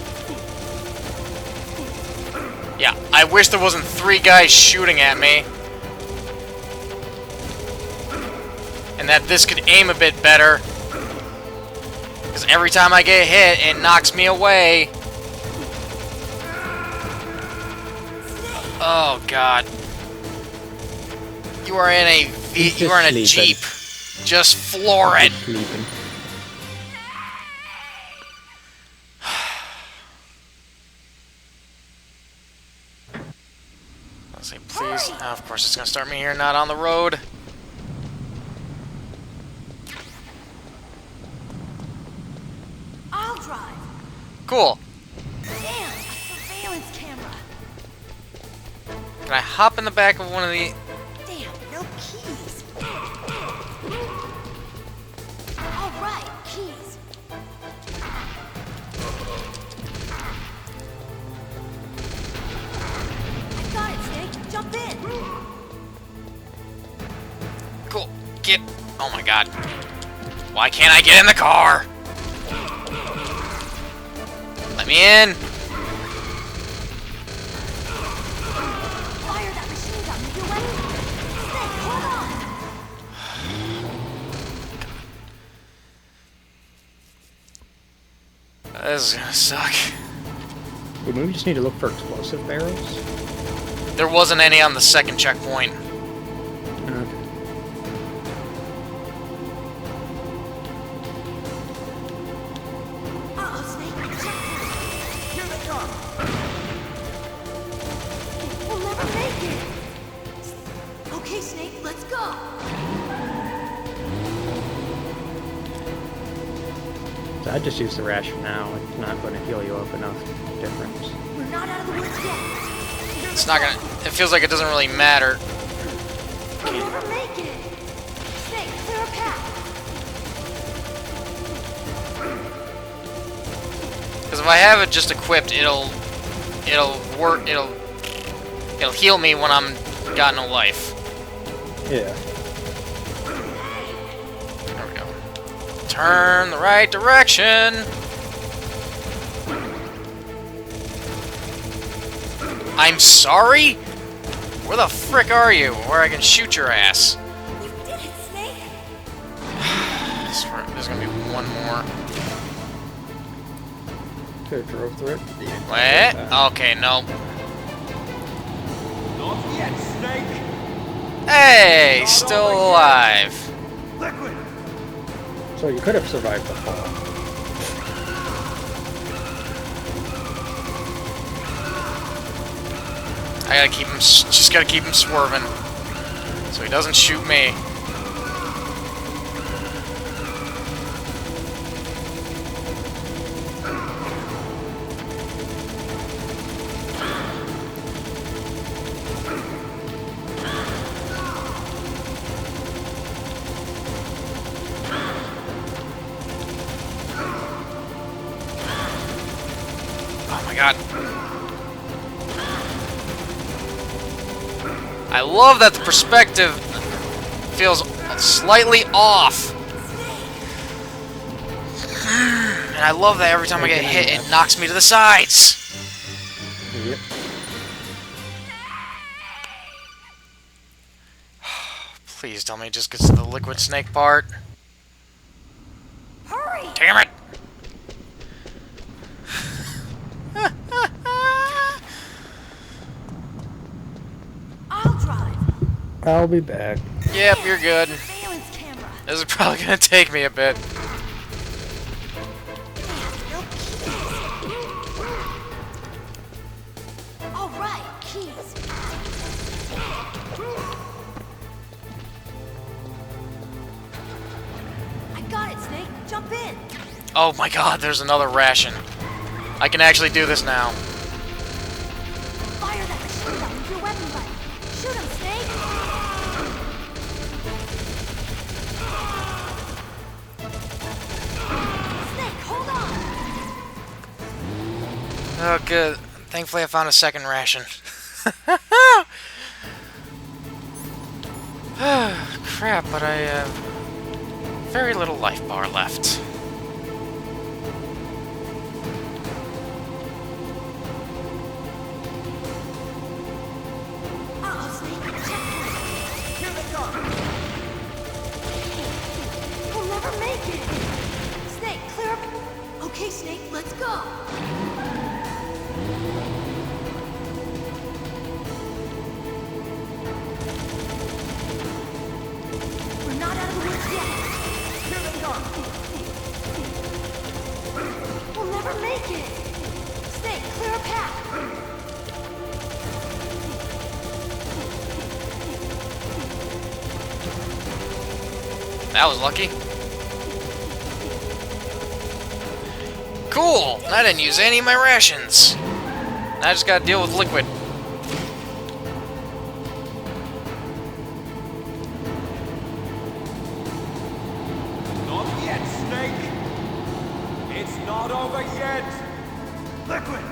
Yeah, I wish there wasn't 3 guys shooting at me. And that this could aim a bit better. Because every time I get hit, it knocks me away. Oh god. You are in a He's you are in a just sleeping. Jeep. Just floor it. Sleeping. Let's say, please. Oh, of course, it's gonna start me here, not on the road. I'll drive. Cool. Damn, a surveillance camera. Can I hop in the back of one of the... Damn, no keys. All right, keys. I got it, Snake. Jump in. Cool. Get... Oh my god. Why can't I get in the car? Let me in. Fire that machine gun with your weapon. Snake, hold on. This is gonna suck. We maybe just need to look for explosive barrels. There wasn't any on the second checkpoint. Uh-oh, Snake. Checkpoint. Here they come. We'll never make it. Okay, Snake, let's go. So I just use the ration now. It's not going to heal you up enough difference. We're not out of the woods yet. It's not gonna... It feels like it doesn't really matter. We'll never make it. Snake, clear a path. Because if I have it just equipped, it'll work. It'll heal me when I'm got no life. Yeah. There we go. Turn the right direction. I'm sorry? Where the frick are you? Where I can shoot your ass? You did it, Snake. There's gonna be one more. Could have drove through it. What? Okay, no. Not yet, Snake! Hey, still alive. Liquid! So you could have survived the fall. I gotta keep him, just gotta keep him swerving, so he doesn't shoot me. Oh my god. I love that the perspective feels slightly off. And I love that every time I get hit, it knocks me to the sides. Yep. Please tell me it just gets to the liquid snake part. Hurry! Damn it! I'll drive. I'll be back. Yep, you're good. Surveillance camera. This is probably gonna take me a bit. No keys. All right, keys. I got it, Snake. Jump in. Oh my god, there's another ration. I can actually do this now. Fire that machine gun with your weapon button. Shoot him, Snake. Snake, hold on. Oh, good. Thankfully, I found a second ration. Crap, but I have very little life bar left. Uh-oh, Snake. Checkpoint. Here they come! We'll never make it. Snake, clear up. Okay, Snake, let's go. We're not out of the woods yet. Here they come! We'll never make it. Snake, clear a path. That was lucky. Cool! I didn't use any of my rations. Now I just gotta deal with liquid. Not yet, Snake! It's not over yet! Liquid!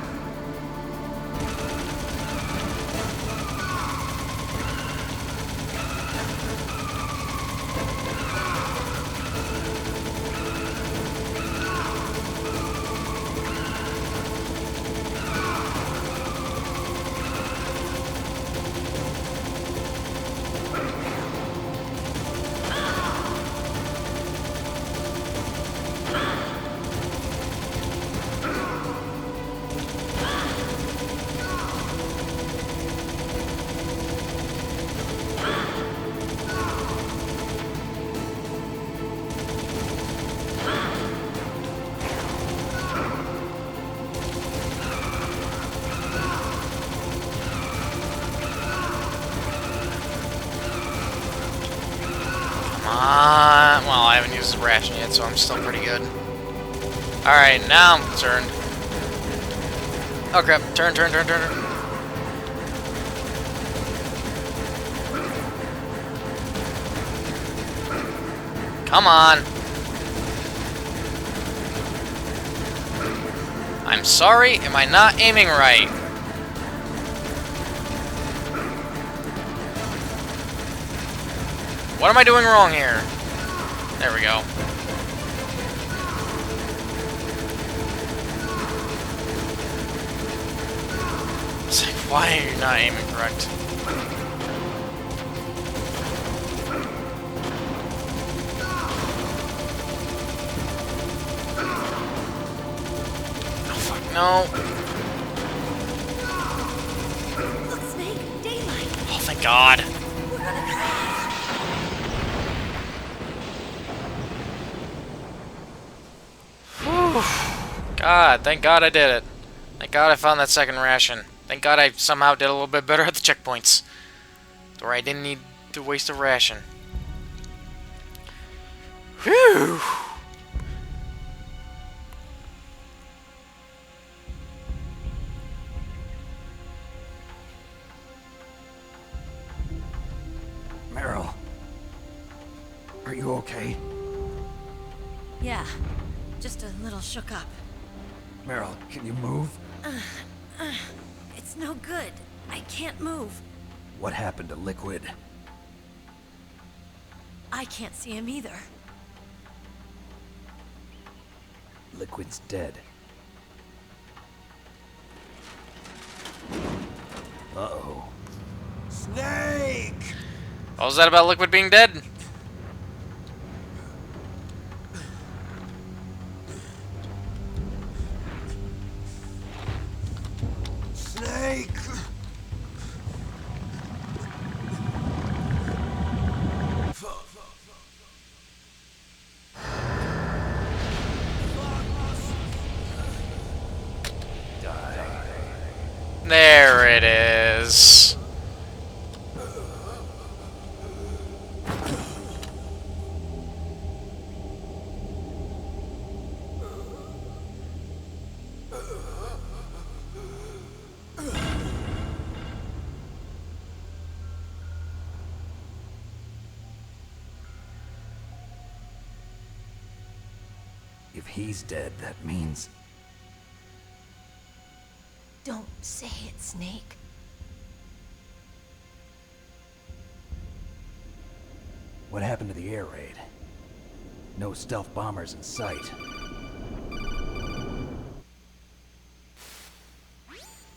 Well, I haven't used the ration yet, so I'm still pretty good. Alright, now I'm concerned. Oh crap, turn. Come on. I'm sorry, am I not aiming right? What am I doing wrong here? There we go. It's like, why are you not aiming correct? Oh fuck, no. Look, Snake, daylight. Oh, thank God. We're gonna crash. God, thank God I did it. Thank God I found that second ration. Thank God I somehow did a little bit better at the checkpoints. Where I didn't need to waste a ration. Whew! Meryl. Are you okay? Yeah, just a little shook up. Meryl, can you move? It's no good. I can't move. What happened to Liquid? I can't see him either. Liquid's dead. Uh-oh. Snake! What was that about Liquid being dead? Snake! There it is. If he's dead, that means... Don't say it, Snake. What happened to the air raid? No stealth bombers in sight.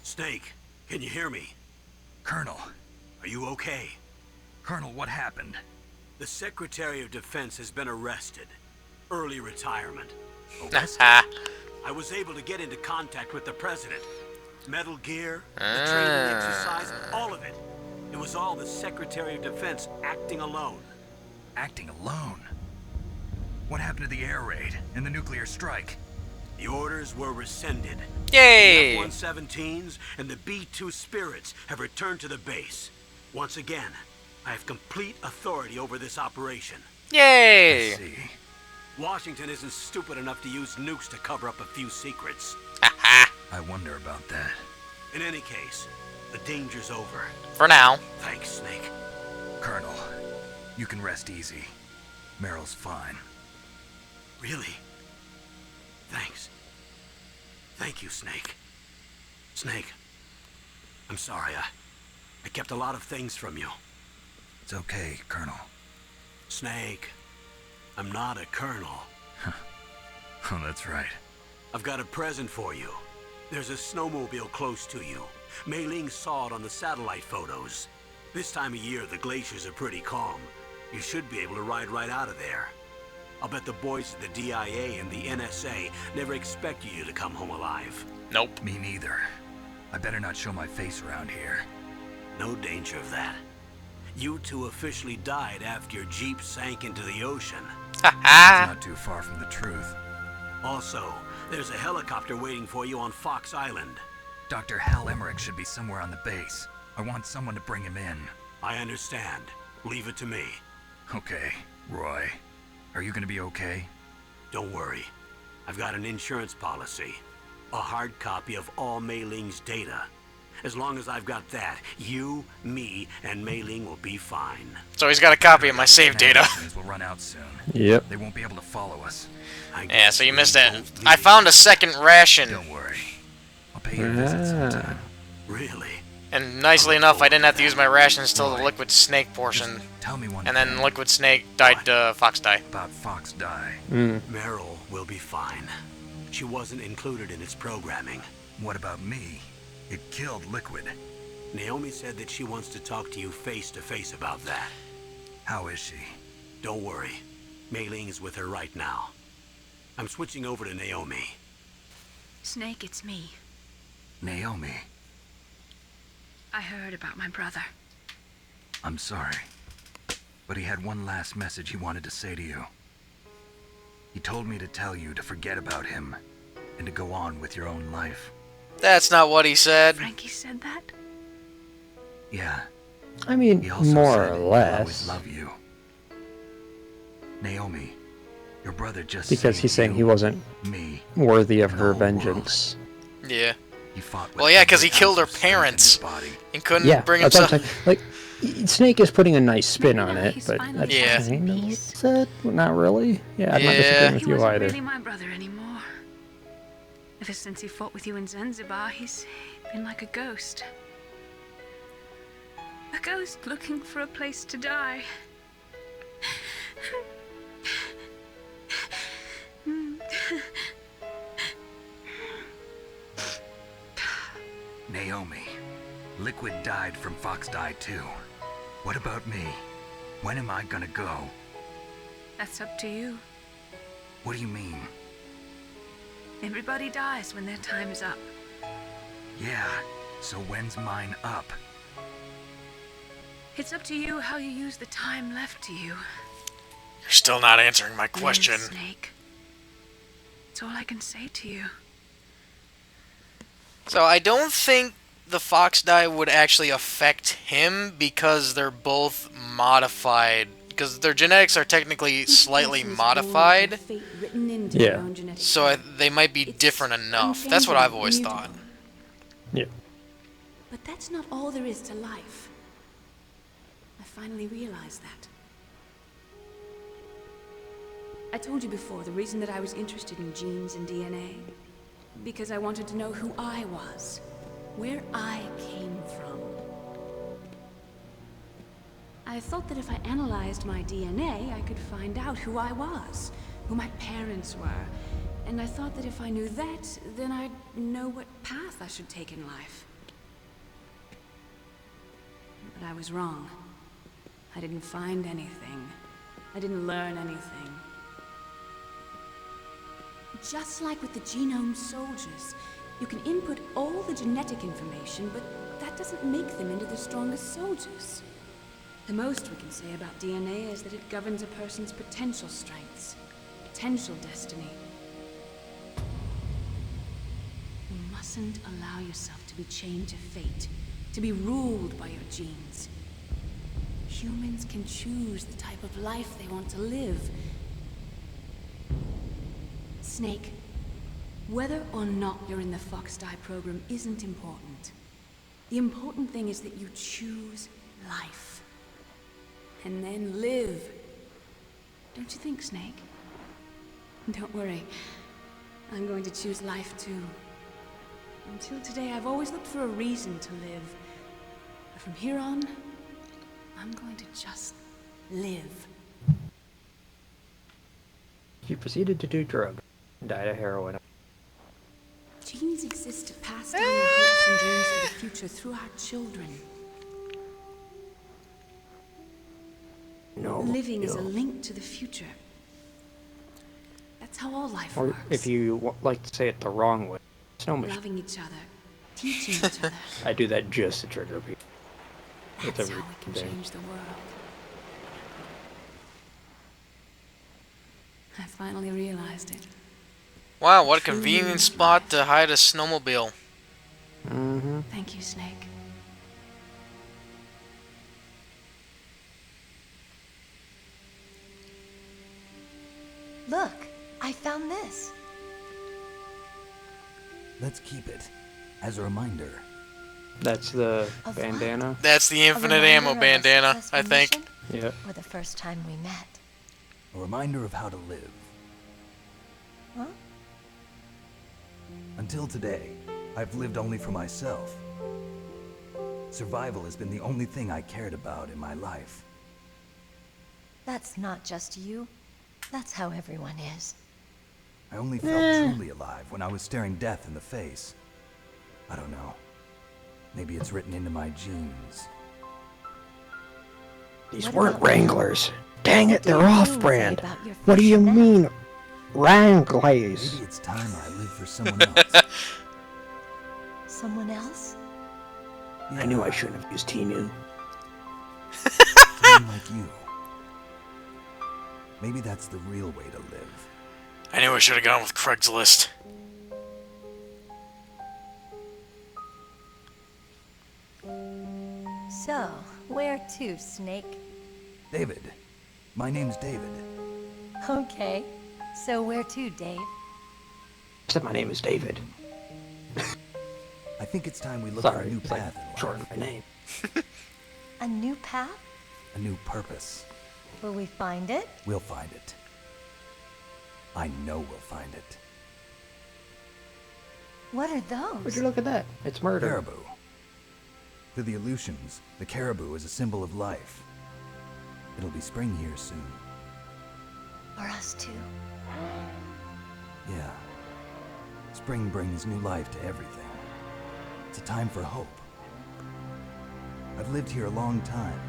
Snake, can you hear me? Colonel. Are you okay? Colonel, what happened? The Secretary of Defense has been arrested. Early retirement. Ah. I was able to get into contact with the President. Metal Gear, the training exercise, all of it. It was all the Secretary of Defense acting alone. Acting alone? What happened to the air raid and the nuclear strike? The orders were rescinded. Yay! The F-117s and the B-2 Spirits have returned to the base. Once again, I have complete authority over this operation. Yay! I see. Washington isn't stupid enough to use nukes to cover up a few secrets. I wonder about that. In any case, the danger's over. For now. Thanks, Snake. Colonel, you can rest easy. Meryl's fine. Really? Thanks. Thank you, Snake. Snake, I'm sorry. I kept a lot of things from you. It's okay, Colonel. Snake, I'm not a colonel. Oh, that's right. I've got a present for you. There's a snowmobile close to you. Mei Ling saw it on the satellite photos. This time of year, the glaciers are pretty calm. You should be able to ride right out of there. I'll bet the boys at the DIA and the NSA never expected you to come home alive. Nope. Me neither. I better not show my face around here. No danger of that. You two officially died after your Jeep sank into the ocean. It's not too far from the truth. Also, there's a helicopter waiting for you on Fox Island. Dr. Hal Emmerich should be somewhere on the base. I want someone to bring him in. I understand. Leave it to me. Okay, Roy. Are you gonna be okay? Don't worry. I've got an insurance policy. A hard copy of all Mei Ling's data. As long as I've got that, you, me, and Mei Ling will be fine. So he's got a copy of my save data. Will run out soon. Yep. They won't be able to follow us. Yeah, so you missed it. I found a second ration. Don't worry. I'll pay you a visit sometime. Really? And nicely enough, I didn't have to use my rations till the Liquid Snake portion. Tell me one and then Liquid Snake died, Fox died. About Fox die. Meryl will be fine. She wasn't included in its programming. What about me? It killed Liquid. Naomi said that she wants to talk to you face to face about that. How is she? Don't worry. Mei Ling is with her right now. I'm switching over to Naomi. Snake, it's me. Naomi. I heard about my brother. I'm sorry. But he had one last message he wanted to say to you. He told me to tell you to forget about him and to go on with your own life. That's not what he said. Frankie said that? Yeah. I mean, He also more said or he'll less. always love you. Naomi, your brother just Because saved he's saying you, he wasn't me, worthy of and her the whole world. vengeance. Yeah. He fought with Well, yeah, because he every killed her ounce of strength in his parents body. and couldn't Yeah, bring that's what himself. I'm saying. Like, Snake is putting a nice spin on it, he's but finally that's Yeah. kind of what's it? Not really. Yeah, I'm not disagreeing with He you wasn't either. really my brother anymore. Ever since he fought with you in Zanzibar, he's been like a ghost. A ghost looking for a place to die. Naomi, Liquid died from Fox Die too. What about me? When am I gonna go? That's up to you. What do you mean? Everybody dies when their time is up. Yeah, so when's mine up? It's up to you how you use the time left to you. You're still not answering my question. Live, Snake. It's all I can say to you. So I don't think the Fox die would actually affect him because they're both modified. Because their genetics are technically slightly modified. Yeah. So they might be different enough. That's what I've always thought. Yeah. But that's not all there is to life. I finally realized that. I told you before the reason that I was interested in genes and DNA. Because I wanted to know who I was. Where I came from. I thought that if I analyzed my DNA, I could find out who I was. Who my parents were. And I thought that if I knew that, then I'd know what path I should take in life. But I was wrong. I didn't find anything. I didn't learn anything. Just like with the genome soldiers, you can input all the genetic information, but that doesn't make them into the strongest soldiers. The most we can say about DNA is that it governs a person's potential strengths, potential destiny. You mustn't allow yourself to be chained to fate, to be ruled by your genes. Humans can choose the type of life they want to live. Snake, whether or not you're in the Fox Die program isn't important. The important thing is that you choose life. And then live. Don't you think, Snake? Don't worry. I'm going to choose life too. Until today, I've always looked for a reason to live. But from here on, I'm going to just live. She proceeded to do drugs and died of heroin. Genes exist to pass down our hopes and dreams for the future through our children. No. Living is a link to the future. That's how all life Or works. if you like to say it the wrong way, snow machine. Loving each other, teaching each other. I do that just to trigger people. That's how we can change the world. I finally realized it. Wow, what a convenient spot to hide a snowmobile. Mm-hmm. Thank you, Snake. Look, I found this. Let's keep it as a reminder. That's the Of bandana. That's the infinite reminder ammo of a bandana, successful I think. mission? Yeah. Or the first time we met. A reminder of how to live. Huh? Until today, I've lived only for myself. Survival has been the only thing I cared about in my life. That's not just you. That's how everyone is. I only felt truly alive when I was staring death in the face. I don't know. Maybe it's written into my genes. These What weren't about- Wranglers. Dang it, they're What do you off-brand. say about your What do you fish mean, Wranglers? Maybe it's time I live for someone else. Someone else? I knew I shouldn't have used Tinu. Someone like you. Maybe that's the real way to live. I knew I should have gone with Craigslist. So, where to, Snake? David. My name's David. Okay. So where to, Dave? Said my name is David. I think it's time we look Sorry, for a new it's like path in life. short my name. A new path? A new purpose. Will we find it? We'll find it. I know we'll find it. What are those? Would you look at that? It's murder. Caribou. To the Aleutians, the caribou is a symbol of life. It'll be spring here soon. For us too. Yeah. Spring brings new life to everything. It's a time for hope. I've lived here a long time,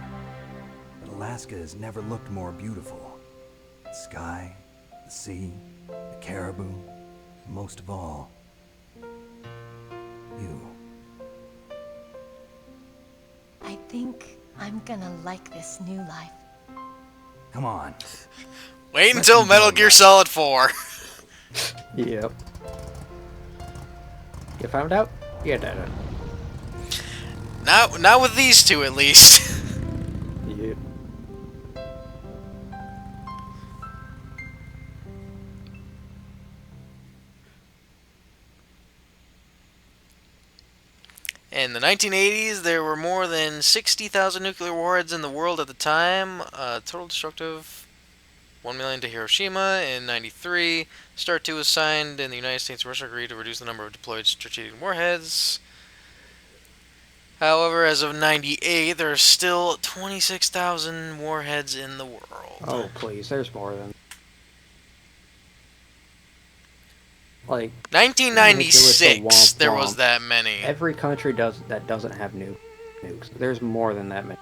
but Alaska has never looked more beautiful. The sky, the sea, the caribou, and most of all, you. I think I'm gonna like this new life. Come on. Wait until Metal Gear Solid 4. Yep. You found out? You did it. Not with these two, at least. Yep. In the 1980s, there were more than 60,000 nuclear warheads in the world at the time. Total destructive 1 million to Hiroshima in 93. START 2 was signed, and the United States and Russia agreed to reduce the number of deployed strategic warheads. However, as of 98, there are still 26,000 warheads in the world. Oh, please, there's more than... Like... 1996, there was womp. that many. Every country that doesn't have nukes. There's more than that many.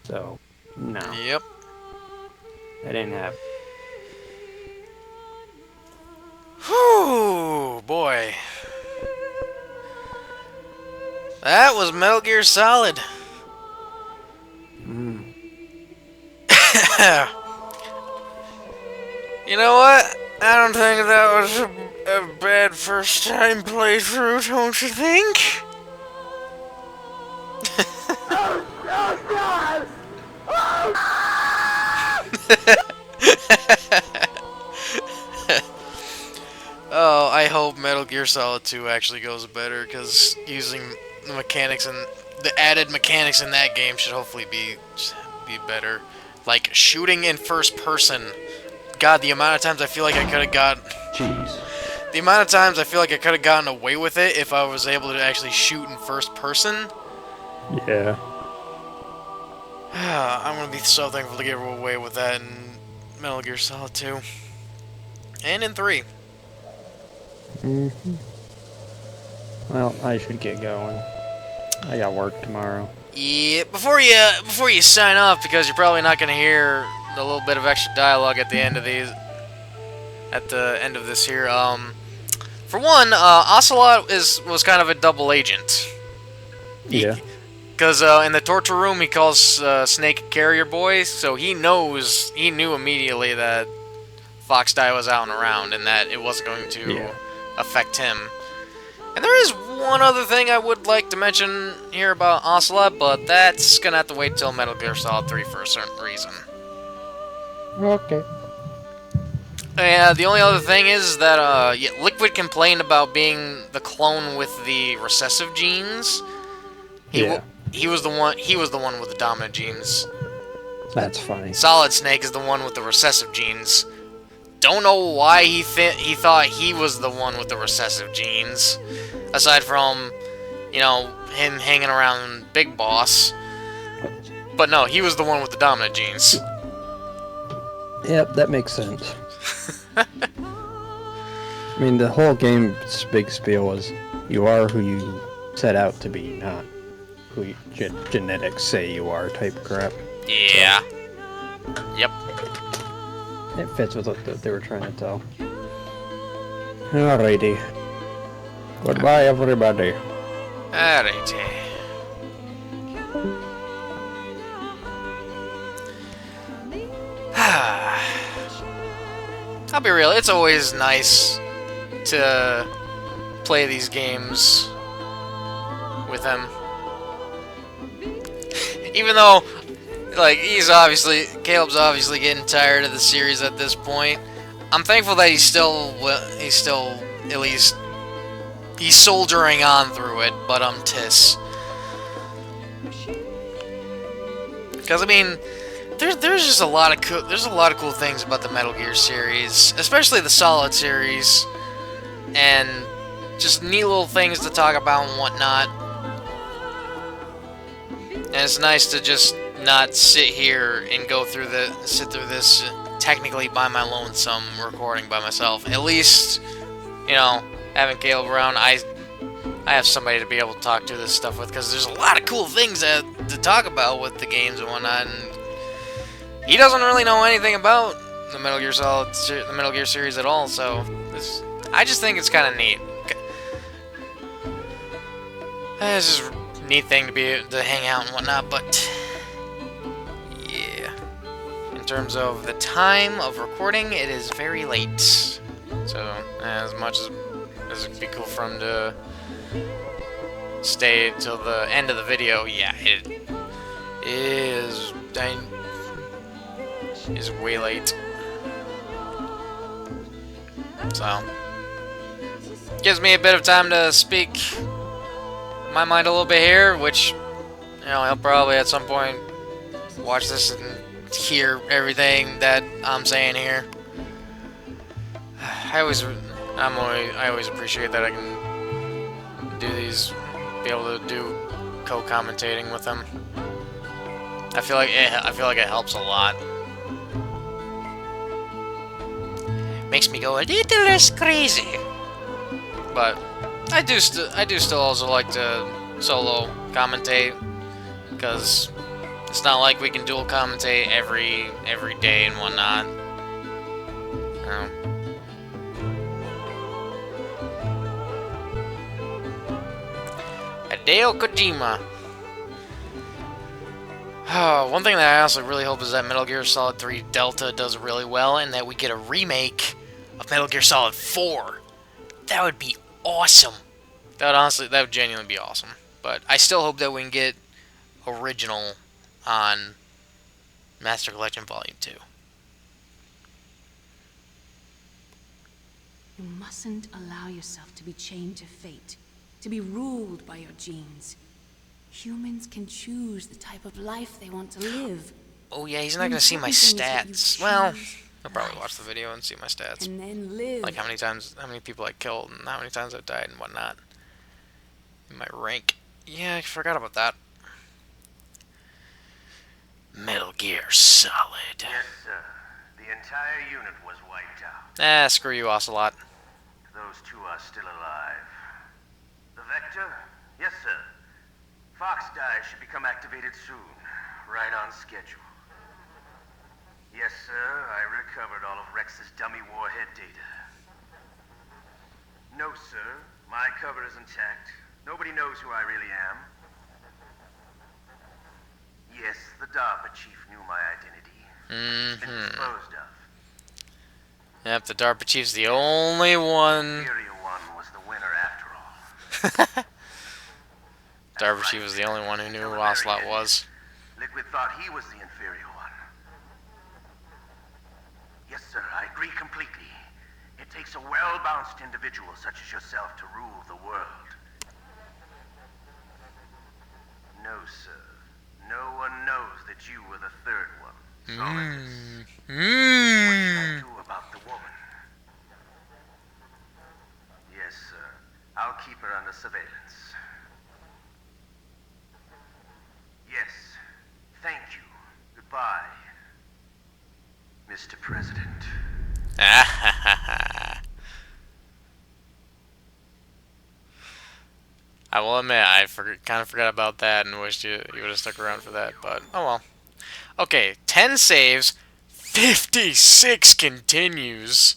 So, no. Yep. That didn't happen. Whew, boy. That was Metal Gear Solid. You know what? I don't think that was a bad first time playthrough, don't you think? Gear Solid 2 actually goes better, because using the mechanics and the added mechanics in that game should hopefully be better. Like shooting in first person. God, the amount of times I feel like I could have got. Jeez. The amount of times I feel like I could have gotten away with it if I was able to actually shoot in first person. Yeah. I'm gonna be so thankful to get away with that in Metal Gear Solid 2. And in 3. Well, I should get going. I got work tomorrow. Yeah, before you sign off, because you're probably not gonna hear the little bit of extra dialogue at the end of these, at the end of this here. For one, Ocelot was kind of a double agent. Yeah. Because in the torture room, he calls Snake Carrier Boy, so he knew immediately that Fox Die was out and around, and that it wasn't going to affect him. And there is one other thing I would like to mention here about Ocelot, but that's gonna have to wait till Metal Gear Solid 3 for a certain reason. Okay. And the only other thing is that Liquid complained about being the clone with the recessive genes. He was the one with the dominant genes. That's funny. Solid Snake is the one with the recessive genes. Don't know why he thought he was the one with the recessive genes. Aside from, him hanging around Big Boss. But no, he was the one with the dominant genes. Yep, that makes sense. I mean, the whole game's big spiel was you are who you set out to be, not who genetics say you are type crap. Yeah. Yep. It fits with what they were trying to tell. Alrighty. Goodbye, everybody. Alrighty. I'll be real, it's always nice to play these games with him. Even though, like, Caleb's obviously getting tired of the series at this point. I'm thankful that he's still at least, he's soldiering on through it, but tis. Because, I mean, there's just a lot of cool things about the Metal Gear series, especially the Solid series, and just neat little things to talk about and whatnot. And it's nice to just not sit here and sit through this technically by my lonesome, recording by myself. At least, having Caleb around, I have somebody to be able to talk to this stuff with, because there's a lot of cool things to talk about with the games and whatnot. And he doesn't really know anything about the Metal Gear series at all, so I just think it's kind of neat. It's just a neat thing to hang out and whatnot, but yeah. In terms of the time of recording, it is very late. So, as much as it'd be cool for him to stay till the end of the video, yeah, it is way late. So, gives me a bit of time to speak my mind a little bit here, which, he'll probably at some point watch this and hear everything that I'm saying here. I always appreciate that I can do these, be able to do co-commentating with him. I feel like it helps a lot. Makes me go a little less crazy. But I do still also like to solo commentate, because it's not like we can dual commentate every day and whatnot. Hideo Kojima. One thing that I also really hope is that Metal Gear Solid 3 Delta does really well, and that we get a remake of Metal Gear Solid 4. That would be awesome. That would genuinely be awesome. But I still hope that we can get original on Master Collection Volume 2. mustn't allow yourself to be chained to fate, to be ruled by your genes. Humans can choose the type of life they want to live. Oh yeah, he's not gonna see my stats. Well, he'll probably watch the video and see my stats. And then live. Like how many people I killed, and how many times I've died and whatnot. And my rank. Yeah, I forgot about that. Metal Gear Solid. Yes, sir. The entire unit was wiped out. Ah, screw you, Ocelot. Those two are still alive. The Vector? Yes, sir. Fox Dive should become activated soon. Right on schedule. Yes, sir. I recovered all of Rex's dummy warhead data. No, sir. My cover is intact. Nobody knows who I really am. Yes, the DARPA chief knew my identity. It's been disposed of. Yep, the DARPA chief's the only one. Imperial one was the winner after all. DARPA chief was the only one who knew who Ocelot was. Liquid thought he was the inferior one. Yes, sir, I agree completely. It takes a well-balanced individual such as yourself to rule the world. No, sir. No one knows that you were the third one. Solidus. What should I do about the woman? Yes, sir. I'll keep her under surveillance. Yes. Thank you. Goodbye, Mr. President. I will admit, I kind of forgot about that and wished you would have stuck around for that, but oh well. Okay, 10 saves, 56 continues,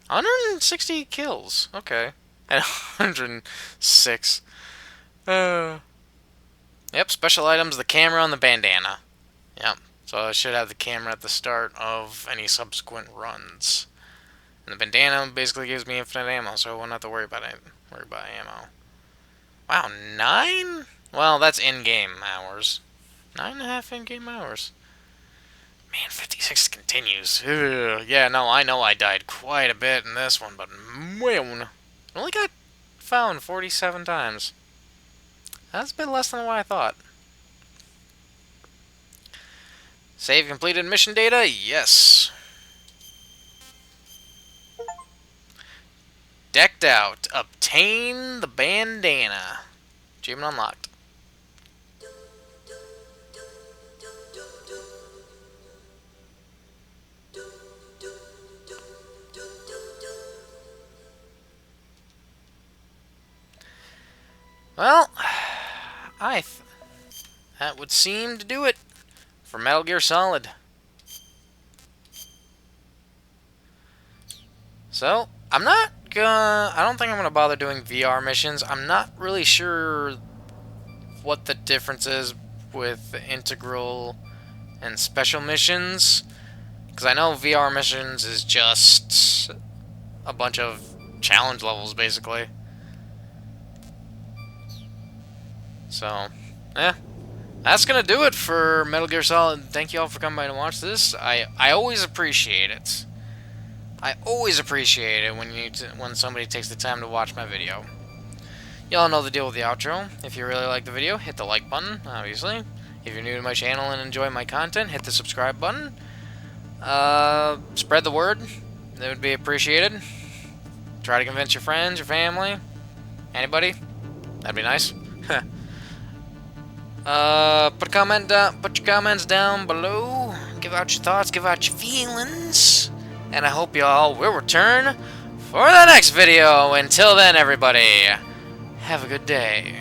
160 kills, okay, and 106. Yep, special items, the camera and the bandana. Yep, so I should have the camera at the start of any subsequent runs. And the bandana basically gives me infinite ammo, so I won't have to worry about it. Worry about ammo. Wow, 9? Well, that's in-game hours. 9.5 in-game hours. Man, 56 continues. Ugh. Yeah, no, I know I died quite a bit in this one, but man, I only got found 47 times. That's a bit less than what I thought. Save completed mission data? Yes. Decked out. Obtain the bandana. Achievement unlocked. Well, that would seem to do it for Metal Gear Solid. So, I don't think I'm gonna bother doing VR missions. I'm not really sure what the difference is with integral and special missions, because I know VR missions is just a bunch of challenge levels, basically. So, yeah. That's gonna do it for Metal Gear Solid. Thank you all for coming by to watch this. I always appreciate it. I always appreciate it when somebody takes the time to watch my video. Y'all know the deal with the outro. If you really like the video, hit the like button, obviously. If you're new to my channel and enjoy my content, hit the subscribe button. Spread the word. That would be appreciated. Try to convince your friends, your family, anybody. That'd be nice. Put your comments down below. Give out your thoughts, give out your feelings. And I hope y'all will return for the next video. Until then, everybody, have a good day.